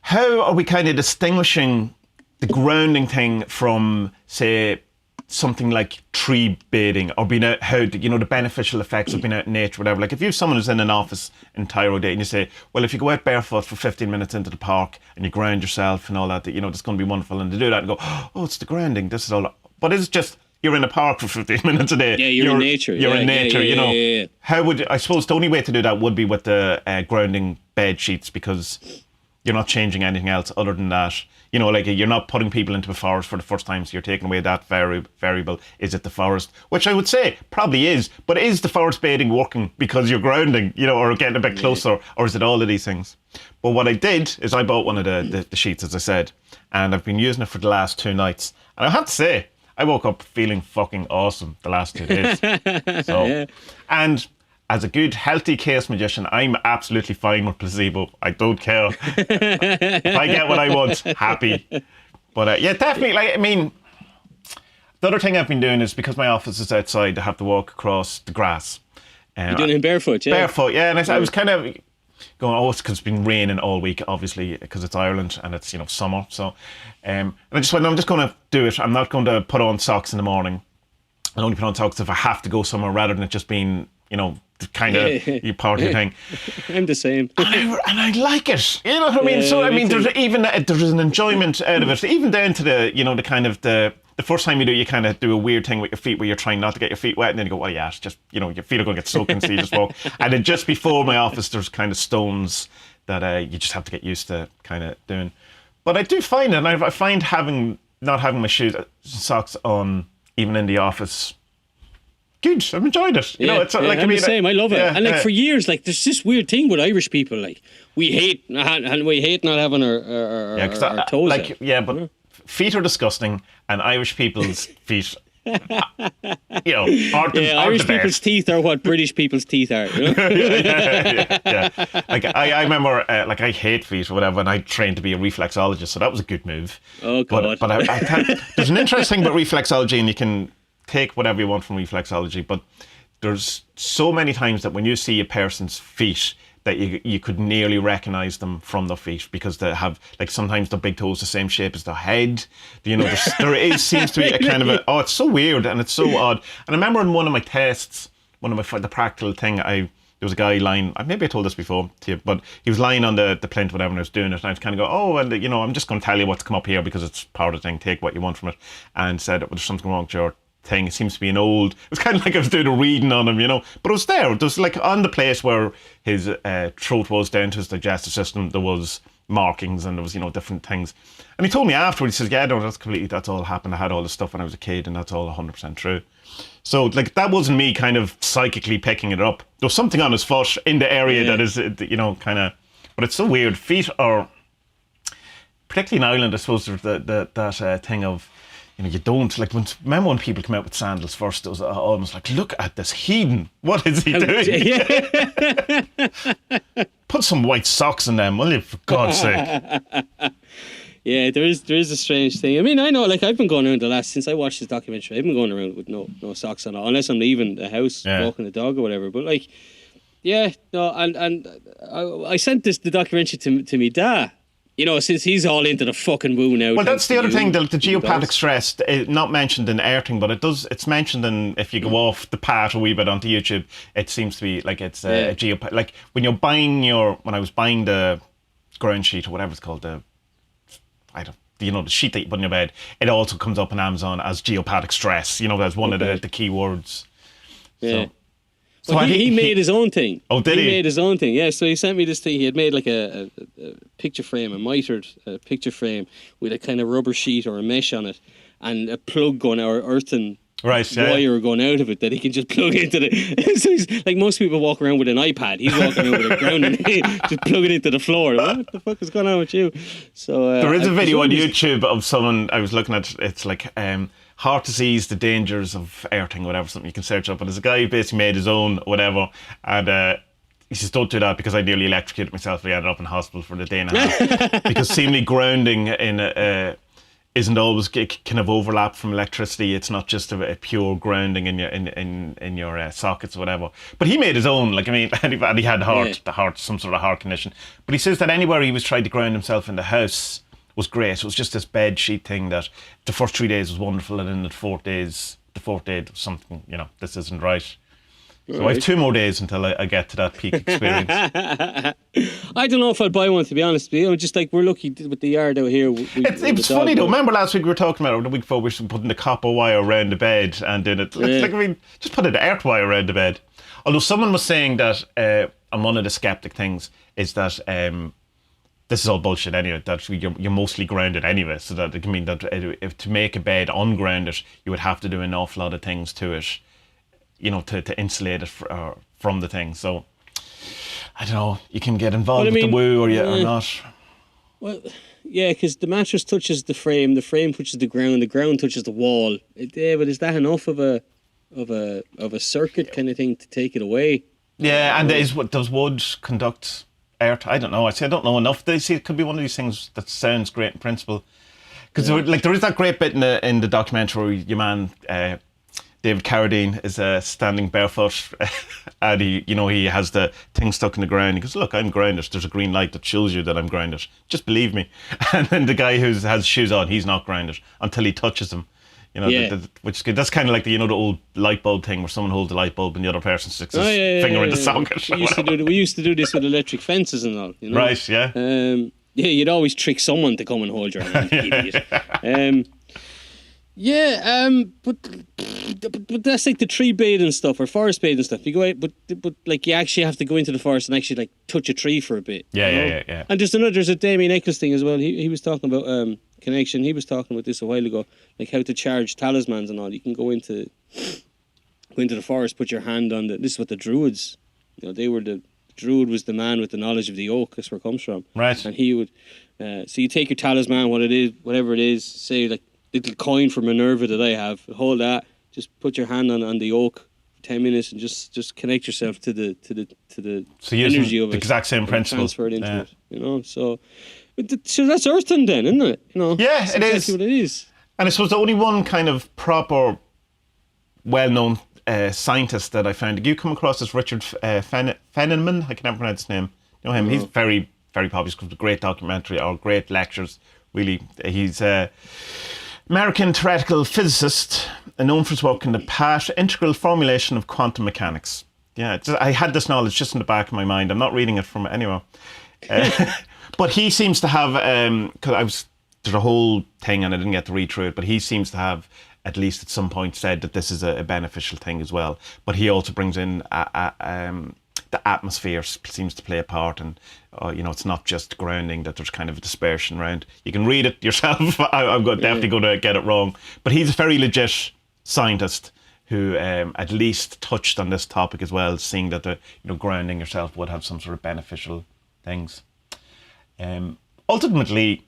How are we kind of distinguishing the grounding thing from, say, something like tree baiting or being out, the beneficial effects of being out in nature, whatever. Like if you have someone who's in an office entire day and you say, well, if you go out barefoot for 15 minutes into the park and you ground yourself and all that, that's going to be wonderful. And to do that and go, oh, it's the grounding. This is all. But it's just, you're in a park for 15 minutes a day. Yeah, you're in nature. You're in nature, Yeah. How would, I suppose the only way to do that would be with the grounding bed sheets because you're not changing anything else other than that. Like you're not putting people into a forest for the first time, so you're taking away that variable. Is it the forest? Which I would say probably is, but is the forest bathing working because you're grounding, or getting a bit closer, or is it all of these things? But what I did is I bought one of the sheets, as I said, and I've been using it for the last 2 nights. And I have to say, I woke up feeling fucking awesome the last 2 days. And as a good, healthy chaos magician, I'm absolutely fine with placebo. I don't care. If I get what I want, happy. But definitely, the other thing I've been doing is because my office is outside, I have to walk across the grass. You're doing it barefoot, yeah? Barefoot, yeah. And I was kind of going, it's because it's been raining all week, obviously, because it's Ireland and it's, summer. So, and I just went, I'm just going to do it. I'm not going to put on socks in the morning. I only put on socks if I have to go somewhere rather than it just being, kind of you part of your thing. I'm the same. And I like it. You know what I mean? So I mean, there's an enjoyment out of it, even down to the the kind of the first time you kind of do a weird thing with your feet where you're trying not to get your feet wet, and then you go, well, yeah, it's just your feet are going to get soaking, so you just walk. And then just before my office, there's kind of stones that you just have to get used to kind of doing. But I do find it, and I find not having my socks on even in the office. Good. I've enjoyed it. It's like I'm the same. I love it. Yeah, and for years, there's this weird thing with Irish people. Like we hate not having our toes out. But feet are disgusting, and Irish people's feet, aren't Irish people's teeth are what British people's teeth are. Yeah. Like I remember, I hate feet or whatever, and I trained to be a reflexologist, so that was a good move. Oh God! But I thought, there's an interesting thing about reflexology, and you can take whatever you want from reflexology, but there's so many times that when you see a person's feet that you could nearly recognize them from their feet because they have, sometimes the big toes the same shape as their head. Seems to be a kind of it's so weird and it's so odd. And I remember in one of my tests, the practical thing, there was a guy lying, maybe I told this before to you, but he was lying on the plinth whenever I was doing it, and I was kind of go, I'm just going to tell you what to come up here because it's part of the thing, take what you want from it, and said, well, there's something wrong with your thing. It seems to be it was kind of like I was doing a reading on him, but it was there. It was on the place where his throat was down to his digestive system, there was markings and there was different things, and he told me afterwards, he says, yeah, no, that's all happened. I had all this stuff when I was a kid, and that's all 100% true. So that wasn't me kind of psychically picking it up. There was something on his foot in the area that is kind of, but it's so weird. Feet are, particularly in Ireland, I suppose, there's that thing of, you don't, remember when people come out with sandals first, it was almost like, look at this heathen, what is he doing? Put some white socks in them, will you, for God's sake? Yeah, there is a strange thing. I mean, I know, I've been going around since I watched this documentary, I've been going around with no socks on, unless I'm leaving the house, walking the dog or whatever, but and I sent the documentary to me dad, since he's all into the fucking woo now. Well, that's the other thing. The geopathic does. stress, not mentioned in earthing, but it's mentioned in, if you go off the path a wee bit onto YouTube, it seems to be like it's a geopathic. Like when you're buying when I was buying the ground sheet or whatever it's called, the sheet that you put in your bed, it also comes up on Amazon as geopathic stress. As one of the key words. Yeah. So he made his own thing. Oh, did he? He made his own thing, yeah. So he sent me this thing. He had made like a picture frame, a mitered picture frame with a kind of rubber sheet or a mesh on it, and a plug going out, or earthen wire going out of it that he can just plug into the. So he's like, most people walk around with an iPad. He's walking around with a ground and just plug it into the floor. What the fuck is going on with you? So there is a video on YouTube of someone I was looking at. It's like heart disease, the dangers of earthing, whatever, something you can search up. And there's a guy who basically made his own, whatever, and he says, don't do that because I nearly electrocuted myself. I ended up in hospital for the day and a half. Because seemingly grounding isn't always kind of overlap from electricity. It's not just a pure grounding in your sockets or whatever. But he made his own. Like, I mean, and he had some sort of heart condition. But he says that anywhere he was trying to ground himself in the house was great. It was just this bed sheet thing that the first 3 days was wonderful, and then the fourth day was something, this isn't right. So I have 2 more days until I get to that peak experience. I don't know if I'd buy one, to be honest. Just like we're lucky with the yard out here. It was funny though. Remember last week we were talking about, or the week before, we were putting the copper wire around the bed and doing it. Like, I mean, just put an earth wire around the bed. Although someone was saying that, and one of the skeptic things is that this is all bullshit anyway, that you're mostly grounded anyway, so that it can mean that if to make a bed ungrounded, you would have to do an awful lot of things to it, to insulate it from the thing. So, I don't know, you can get involved with the woo or not. Well, yeah, because the mattress touches the frame touches the ground touches the wall. But is that enough of a circuit kind of thing to take it away? Yeah, and does wood conduct earth? I don't know. I don't know enough. They see it could be one of these things that sounds great in principle, because there is that great bit in the documentary where your man David Carradine is standing barefoot and he has the thing stuck in the ground. He goes, look, I'm grounded. There's a green light that shows you that I'm grounded. Just believe me. And then the guy who has shoes on, he's not grounded until he touches them. Which is good. That's kind of like the old light bulb thing where someone holds the light bulb and the other person sticks his finger in the socket. We used to do this with electric fences and all. Right, yeah. You'd always trick someone to come and hold your hand, idiot. But that's like the tree bathing stuff or forest bathing stuff. You go out, but like you actually have to go into the forest and actually like touch a tree for a bit. Yeah. And there's a Damien Eccles thing as well. He was talking about connection. He was talking about this a while ago, like how to charge talismans and all. You can go into the forest, put your hand on this is what the Druids, they were the Druid was the man with the knowledge of the oak. That's where it comes from. Right. And he would, so you take your talisman, whatever it is, say like little coin for Minerva that I have, hold that, just put your hand on the oak for 10 minutes and just connect yourself to the energy of it. The exact same principle. Transfer it into it, so that's earthing then, isn't it? Yeah, it is. Exactly what it is. And I suppose the only one kind of proper, well-known scientist that I found, you come across as Richard Feynman. I can never pronounce his name. You know him? He's very, very popular. He's got a great documentary or great lectures. Really, he's American theoretical physicist, known for his work in the integral formulation of quantum mechanics. Yeah, I had this knowledge just in the back of my mind. I'm not reading it from anywhere. But he seems to have, because there's a whole thing and I didn't get to read through it, but he seems to have at least at some point said that this is a beneficial thing as well. But he also brings in the atmosphere seems to play a part, and it's not just grounding, that there's kind of a dispersion around. You can read it yourself. I'm definitely going to get it wrong, but he's a very legit scientist who at least touched on this topic as well, seeing that the grounding yourself would have some sort of beneficial things. Ultimately,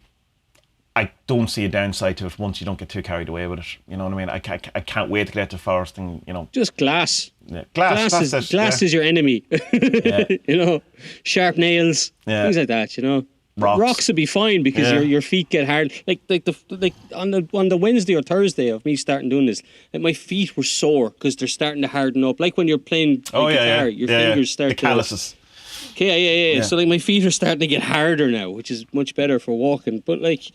I don't see a downside to it once you don't get too carried away with it. You know what I mean? I can't wait to get to the forest and, Just glass. Yeah. Glass is your enemy. Yeah. Sharp nails, things like that, Rocks would be fine because your feet get hard. Like on the Wednesday or Thursday of me starting doing this, like my feet were sore because they're starting to harden up. Like when you're playing guitar, your fingers start the calluses. back. Yeah. So like my feet are starting to get harder now, which is much better for walking. But like,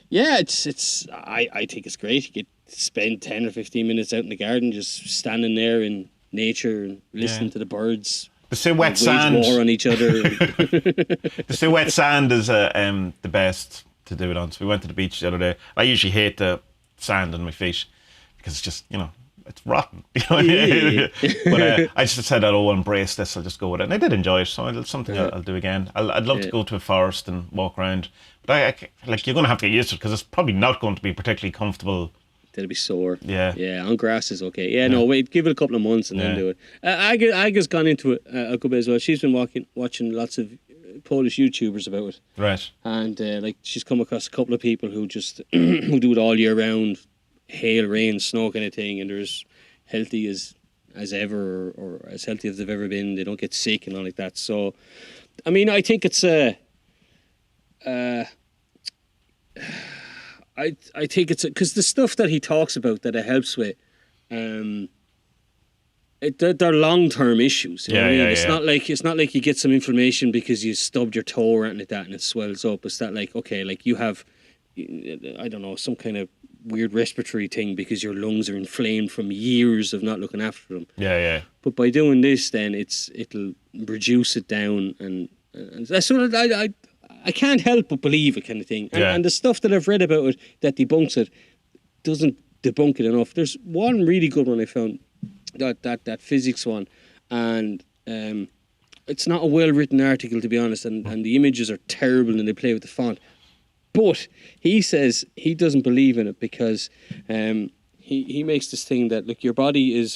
yeah, I think it's great. You get to spend 10 or 15 minutes out in the garden, just standing there in nature and listening to the birds. They say wet wage sand. war on each other. They say wet sand is the best to do it on. So we went to the beach the other day. I usually hate the sand on my feet because it's just, it's rotten. But I just said I'll embrace this. I'll just go with it, and I did enjoy it. So it's something I'll do again. I'd love to go to a forest and walk around, but you're going to have to get used to it because it's probably not going to be particularly comfortable. They'll be sore. Yeah. On grass is okay. Yeah, no, wait, give it a couple of months and then do it. Aga's gone into it a good bit as well. She's been watching lots of Polish YouTubers about it. Right. And she's come across a couple of people who just who do it all year round, hail, rain, snow kind of thing, and they're as healthy as ever or as healthy as they've ever been. They don't get sick and all like that. So, I mean, I think it's I think it's because the stuff that he talks about that it helps with, they're long-term issues. You know what I mean? It's not like you get some inflammation because you stubbed your toe or anything like that and it swells up. It's that you have, I don't know, some kind of weird respiratory thing because your lungs are inflamed from years of not looking after them. Yeah. But by doing this, then it'll reduce it down, and that's what I can't help but believe it, kind of thing. And the stuff that I've read about it that debunks it doesn't debunk it enough. There's one really good one I found, that physics one, and it's not a well-written article, to be honest, and the images are terrible and they play with the font. But he says he doesn't believe in it because he makes this thing that, look, your body is...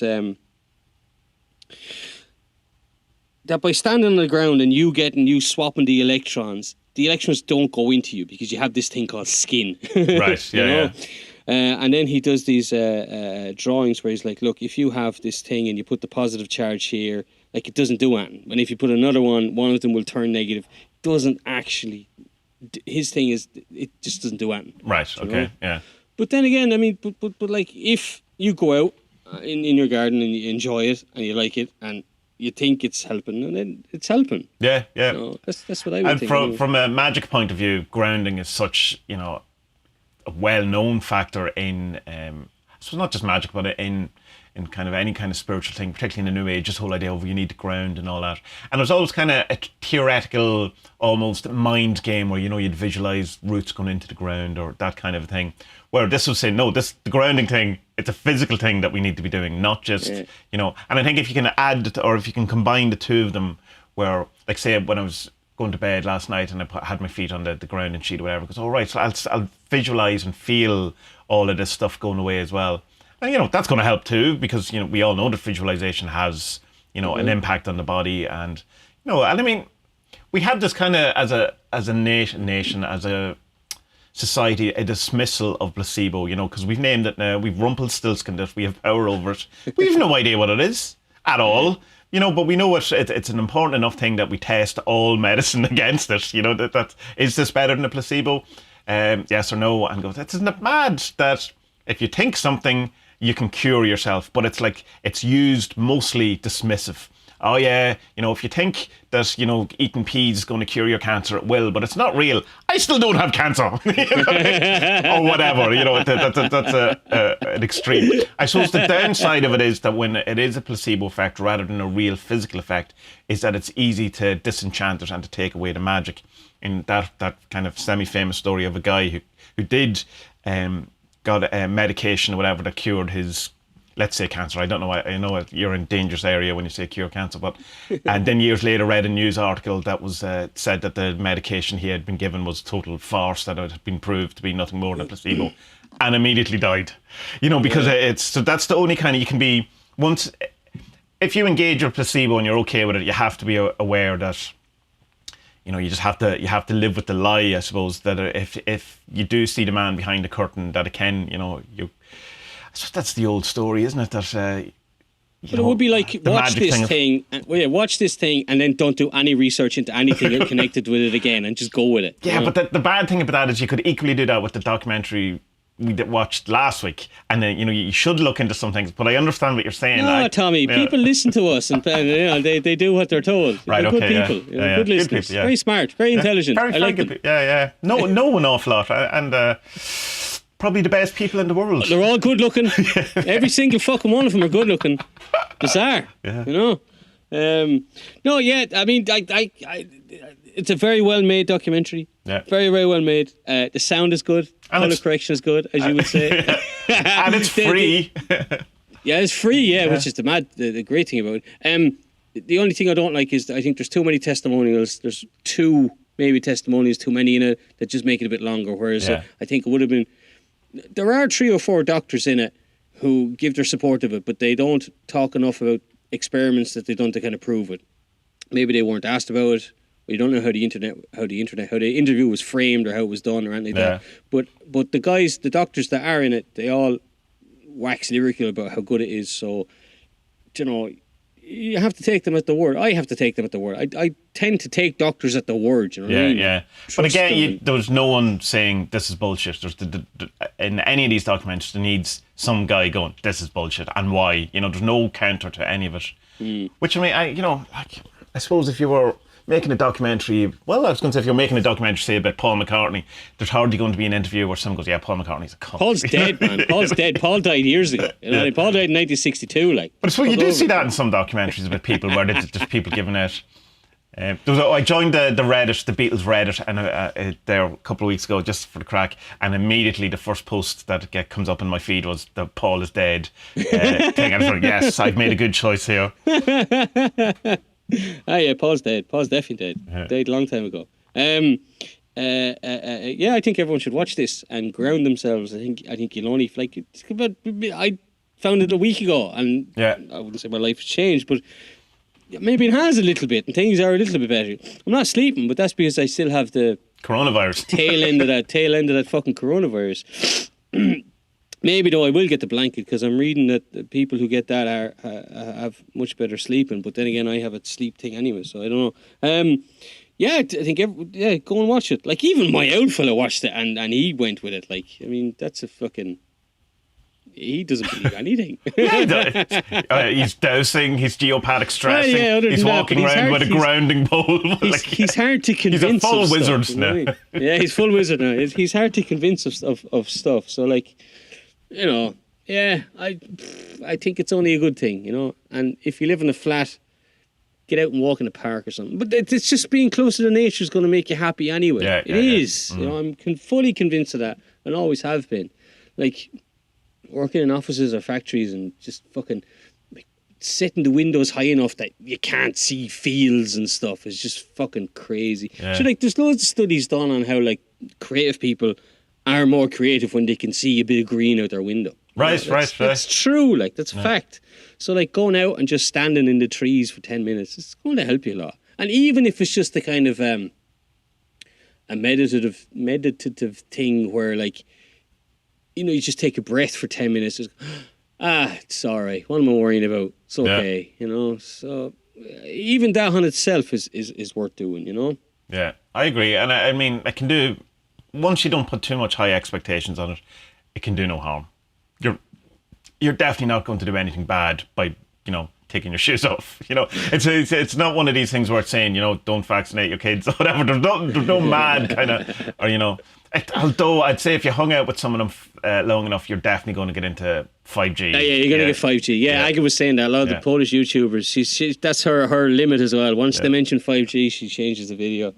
that by standing on the ground and you swapping the electrons don't go into you because you have this thing called skin. Right, yeah. And then he does these drawings where he's like, look, if you have this thing and you put the positive charge here, like, it doesn't do anything. And if you put another one of them will turn negative. Doesn't actually... His thing is, it just doesn't do anything. Right, okay, yeah. But then again, I mean, but like, if you go out in your garden and you enjoy it and you like it and you think it's helping, and then it's helping. Yeah. That's what I would think. And from a magic point of view, grounding is such, a well-known factor in, so not just magic, but in kind of any kind of spiritual thing, particularly in the New Age, this whole idea of you need to ground and all that. And there's always kind of a theoretical, almost mind game where, you'd visualize roots going into the ground or that kind of thing. Where this would say, no, the grounding thing, it's a physical thing that we need to be doing, not just, and I think if you can add, or if you can combine the two of them, where, like, say, when I was going to bed last night and I had my feet on the grounding sheet or whatever, because, all right, so I'll visualize and feel all of this stuff going away as well. And, that's going to help too, because, we all know that visualization has, an impact on the body. And, and I mean, we have this kind of, as a nation, as a society, a dismissal of placebo, because we've named it now, we've Rumpelstiltskin it, we have power over it. We have no idea what it is at all, but we know it's an important enough thing that we test all medicine against it, that is this better than a placebo? Yes or no? And go, isn't it mad that if you think something, you can cure yourself, but it's like, it's used mostly dismissive. Oh yeah, if you think that, eating peas is going to cure your cancer, it will, but it's not real. I still don't have cancer. Or whatever, that's an extreme. I suppose the downside of it is that when it is a placebo effect rather than a real physical effect, is that it's easy to disenchant it and to take away the magic. In that kind of semi-famous story of a guy who did... got a medication or whatever that cured his, let's say, cancer. I don't know. I know you're in a dangerous area when you say cure cancer, but and then years later read a news article that was said that the medication he had been given was total farce, that it had been proved to be nothing more than placebo, and immediately died. Because so that's the only kind of, you can be, once, if you engage your placebo and you're okay with it, you have to be aware that, you just have to live with the lie, I suppose, that if you do see the man behind the curtain, that it can, so that's the old story, isn't it? That but it would be like, watch this thing, and then don't do any research into anything connected with it again, and just go with it. Yeah, but the bad thing about that is you could equally do that with the documentary watched last week, and then you should look into some things. But I understand what you're saying. No, Tommy, people listen to us, and they do what they're told. Right, they're okay, good people, good listeners, people, very smart, very intelligent. Very I like them. Yeah. Know an awful lot, and probably the best people in the world. They're all good looking. Every single fucking one of them are good looking. Bizarre, No, yeah. I mean, it's a very well made documentary. Yeah. Very, very well made. The sound is good. And Color correction is good, as you would say. And it's free. Yeah, it's free. Which is the great thing about it. The only thing I don't like is I think there's too many testimonials. There's two maybe testimonials too many in it that just make it a bit longer. Whereas I think it would have been. There are 3 or 4 doctors in it who give their support of it, but they don't talk enough about experiments that they've done to kind of prove it. Maybe they weren't asked about it. We don't know how the interview was framed or how it was done or anything like that. But the doctors that are in it, they all wax lyrical about how good it is. So, you have to take them at the word. I have to take them at the word. I tend to take doctors at the word. You know what I mean? Yeah. But again, there was no one saying this is bullshit. There's in any of these documentaries, there needs some guy going, this is bullshit, and why. There's no counter to any of it. Which I suppose if you were making a documentary, I was going to say if you're making a documentary, say about Paul McCartney, there's hardly going to be an interview where someone goes, yeah, Paul McCartney's a cunt. Paul's dead, man. Paul's dead. Paul died years ago. Paul died in 1962. But I suppose you do see that in some documentaries about people where there's people giving out. I joined the Reddit, the Beatles Reddit, and there a couple of weeks ago just for the crack, and immediately the first post that comes up in my feed was the Paul is dead thing. And I was like, yes, I've made a good choice here. Paul's dead. Paul's definitely dead. Yeah. Died a long time ago. I think everyone should watch this and ground themselves. I think you'll only I found it a week ago, and I wouldn't say my life has changed, but maybe it has a little bit, and things are a little bit better. I'm not sleeping, but that's because I still have the coronavirus tail end of that fucking coronavirus. Maybe though I will get the blanket because I'm reading that the people who get that have much better sleeping. But then again, I have a sleep thing anyway, so I don't know. I think go and watch it. Like even my old fella watched it and he went with it. Like I mean, that's a fucking. He doesn't believe anything. He's dosing, he's geopathic stressing, he's walking around with a grounding pole. He's hard to convince. He's a full of wizard stuff, now. Yeah, he's full wizard now. He's hard to convince of stuff. So like, I think it's only a good thing, And if you live in a flat, get out and walk in the park or something. But it's just being closer to nature is going to make you happy anyway. It is. I'm fully convinced of that, and always have been. Like working in offices or factories and just fucking like setting the windows high enough that you can't see fields and stuff is just fucking crazy. Yeah. So like there's loads of studies done on how like creative people are more creative when they can see a bit of green out their window. Right. That's true, like that's a fact. So like going out and just standing in the trees for 10 minutes, it's going to help you a lot. And even if it's just a kind of a meditative thing where like, you just take a breath for 10 minutes. Just, it's all right. What am I worrying about? It's okay, So even that on itself is worth doing, Yeah, I agree. And I mean, it can do, once you don't put too much high expectations on it, it can do no harm. You're definitely not going to do anything bad by, taking your shoes off. It's not one of these things where it's saying, don't vaccinate your kids or whatever. There's no mad kind of, or, although I'd say if you hung out with someone long enough, you're definitely going to get into 5G. Yeah, you're going to get 5G. Yeah, Aga was saying that. A lot of the Polish YouTubers, she that's her limit as well. Once they mention 5G, she changes the video.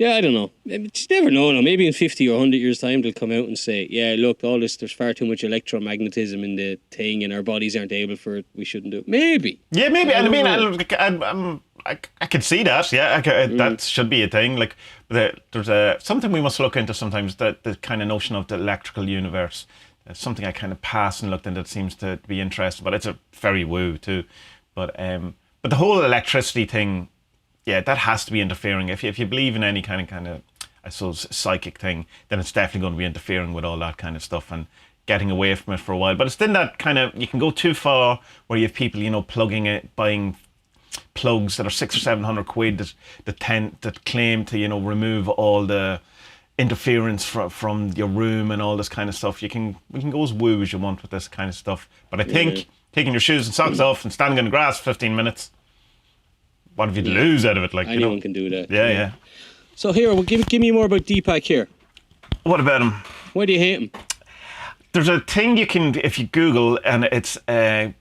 I don't know. You never know. Maybe in 50 or 100 years' time, they'll come out and say, yeah, look, all this, there's far too much electromagnetism in the thing and our bodies aren't able for it. We shouldn't do it. Maybe. Yeah, maybe. And I mean, I could see that. Yeah, that should be a thing. Like, there's something we must look into sometimes, the kind of notion of the electrical universe. It's something I kind of passed and looked into that seems to be interesting, but it's a very woo too. But the whole electricity thing, that has to be interfering. If you believe in any kind of I suppose psychic thing, then it's definitely going to be interfering with all that kind of stuff and getting away from it for a while. But it's then that kind of, you can go too far where you have people plugging it, buying plugs that are 600 or 700 quid that claim to remove all the interference from your room and all this kind of stuff. We can go as woo as you want with this kind of stuff. But I think taking your shoes and socks off and standing on the grass for 15 minutes, what have you to lose out of it? Like, anyone can do that. Yeah. So here, well, give me more about Deepak here. What about him? Why do you hate him? There's a thing you can, if you Google, and it's a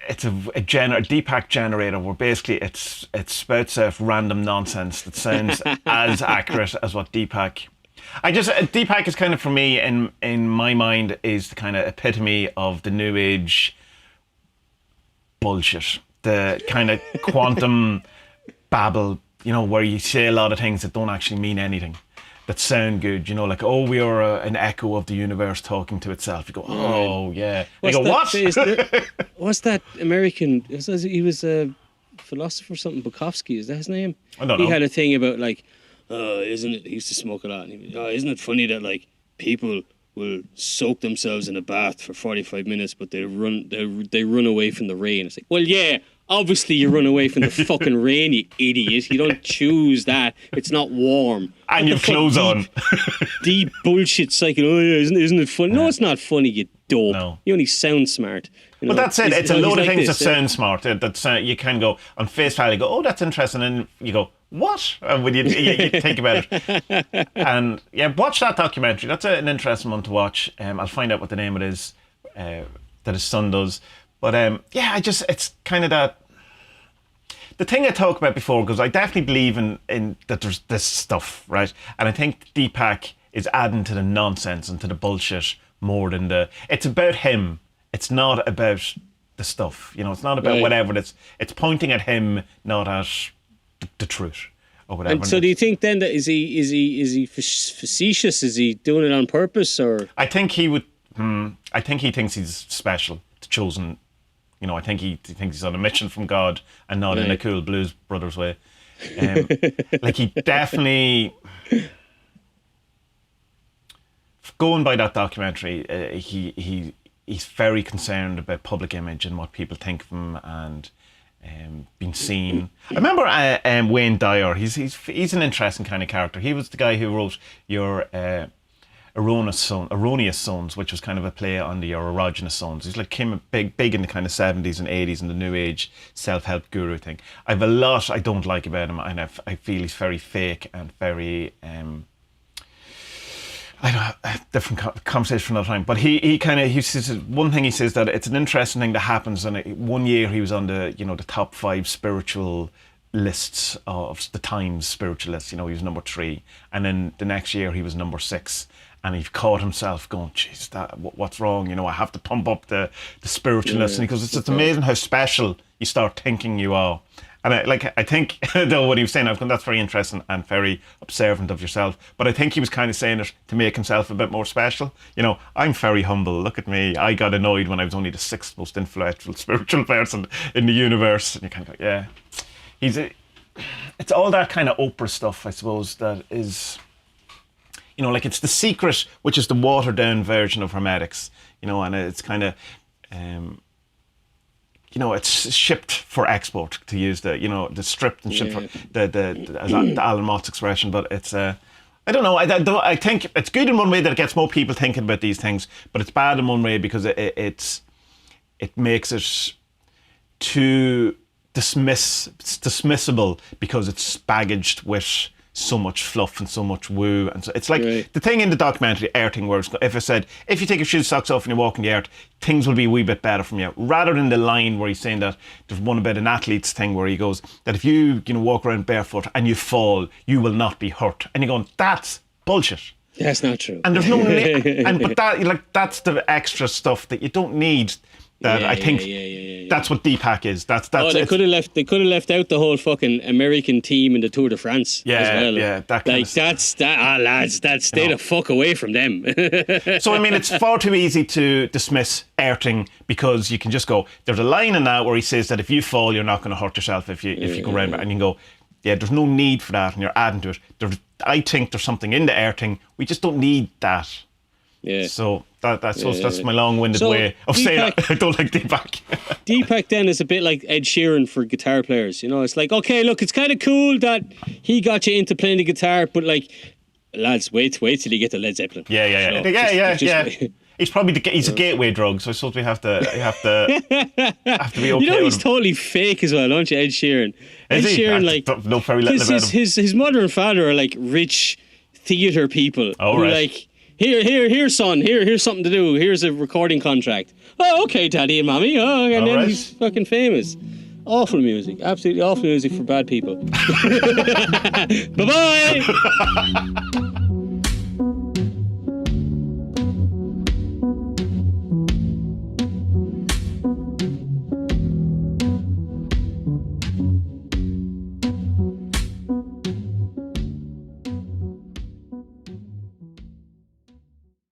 Deepak generator where basically it spouts out random nonsense that sounds as accurate as what Deepak. Deepak is kind of, for me, in my mind, is the kind of epitome of the new age bullshit. The kind of quantum babble, where you say a lot of things that don't actually mean anything, that sound good, like, oh, we are an echo of the universe talking to itself. You go, oh, yeah. You go, what? What's that American, he was a philosopher or something, Bukowski, is that his name? I don't know. He had a thing about, like, isn't it, he used to smoke a lot, and he was, isn't it funny that, like, people will soak themselves in a bath for 45 minutes, but they run away from the rain. It's like, well, yeah, obviously you run away from the fucking rain, you idiot. You don't choose that. It's not warm. And you've clothes on. Deep bullshit cycle. Oh yeah, isn't it funny? No, it's not funny, you dope. No. You only sound smart. But that's it. It's a load of things that sound smart. You can go on face value, go, oh, that's interesting, and you go, what? And when you think about it, and watch that documentary. That's an interesting one to watch. I'll find out what the name it is that his son does. But it's kind of that. The thing I talked about before, because I definitely believe in that there's this stuff, right? And I think Deepak is adding to the nonsense and to the bullshit more than it's about him. It's not about the stuff, it's not about whatever. It's pointing at him, not at the truth or whatever. And so, do you think then that is he facetious? Is he doing it on purpose, or? I think he would. I think he thinks he's special, chosen. I think he thinks he's on a mission from God and not in a cool Blues Brothers way. Like, he definitely. Going by that documentary, he's very concerned about public image and what people think of him and being seen. I remember Wayne Dyer. He's an interesting kind of character. He was the guy who wrote your Erroneous Sons, which was kind of a play on your Erogenous Sons. He's like came big in the kind of 70s and 80s and the new age self-help guru thing. I've a lot I don't like about him, and I feel he's very fake and very different conversation for another time. But he says one thing. He says that it's an interesting thing that happens. And one year he was on the the top 5 spiritual lists of the Times spiritual list. He was number 3, and then the next year he was number 6. And he caught himself going, "Jeez, what's wrong? I have to pump up the spiritual list." And he goes, "It's amazing how special you start thinking you are." And I think, though, what he was saying, I was going, that's very interesting and very observant of yourself. But I think he was kind of saying it to make himself a bit more special. I'm very humble. Look at me. I got annoyed when I was only the 6th most influential spiritual person in the universe. And you kind of go, yeah. It's all that kind of Oprah stuff, I suppose, that is, like it's The Secret, which is the watered down version of Hermetics, and it's kind of, it's shipped for export, to use the stripped and shipped for the Alan Mott's expression. But it's I don't know. I think it's good in one way that it gets more people thinking about these things, but it's bad in one way because it makes it too dismissible because it's baggaged with so much fluff and so much woo. And so it's like the thing in the documentary, Earthing, where if I said, if you take your shoes, socks off and you walk in the earth, things will be a wee bit better from you. Rather than the line where he's saying that, there's one about an athlete's thing where he goes, that if you walk around barefoot and you fall, you will not be hurt. And you're going, that's bullshit. That's not true. And there's no, but that's the extra stuff that you don't need. I think that's what Deepak is. They could have left out the whole fucking American team in the Tour de France as well. That kind of lads, stay the fuck away from them. So it's far too easy to dismiss Earthing because you can just go, there's a line in that where he says that if you fall, you're not going to hurt yourself if you go around, and you can go, yeah, there's no need for that, and you're adding to it. I think there's something in the Earthing. We just don't need that. Yeah. So that's my long-winded way of saying I don't like Deepak. Deepak then is a bit like Ed Sheeran for guitar players. It's like, okay, look, it's kind of cool that he got you into playing the guitar, but like, lads, wait till you get to Led Zeppelin. Yeah. So, Yeah. He's probably he's a gateway drug, so I suppose we have to be okay. You know with he's him. totally fake as well, don't you, Ed Sheeran? Is Ed he? Sheeran, I like, don't know very little about him. his mother and father are like rich theatre people. Oh, who right. like, here, son, here's something to do. Here's a recording contract. Oh, okay, daddy and mommy. Oh, and then right. he's fucking famous. Awful music, absolutely awful music for bad people. Bye bye.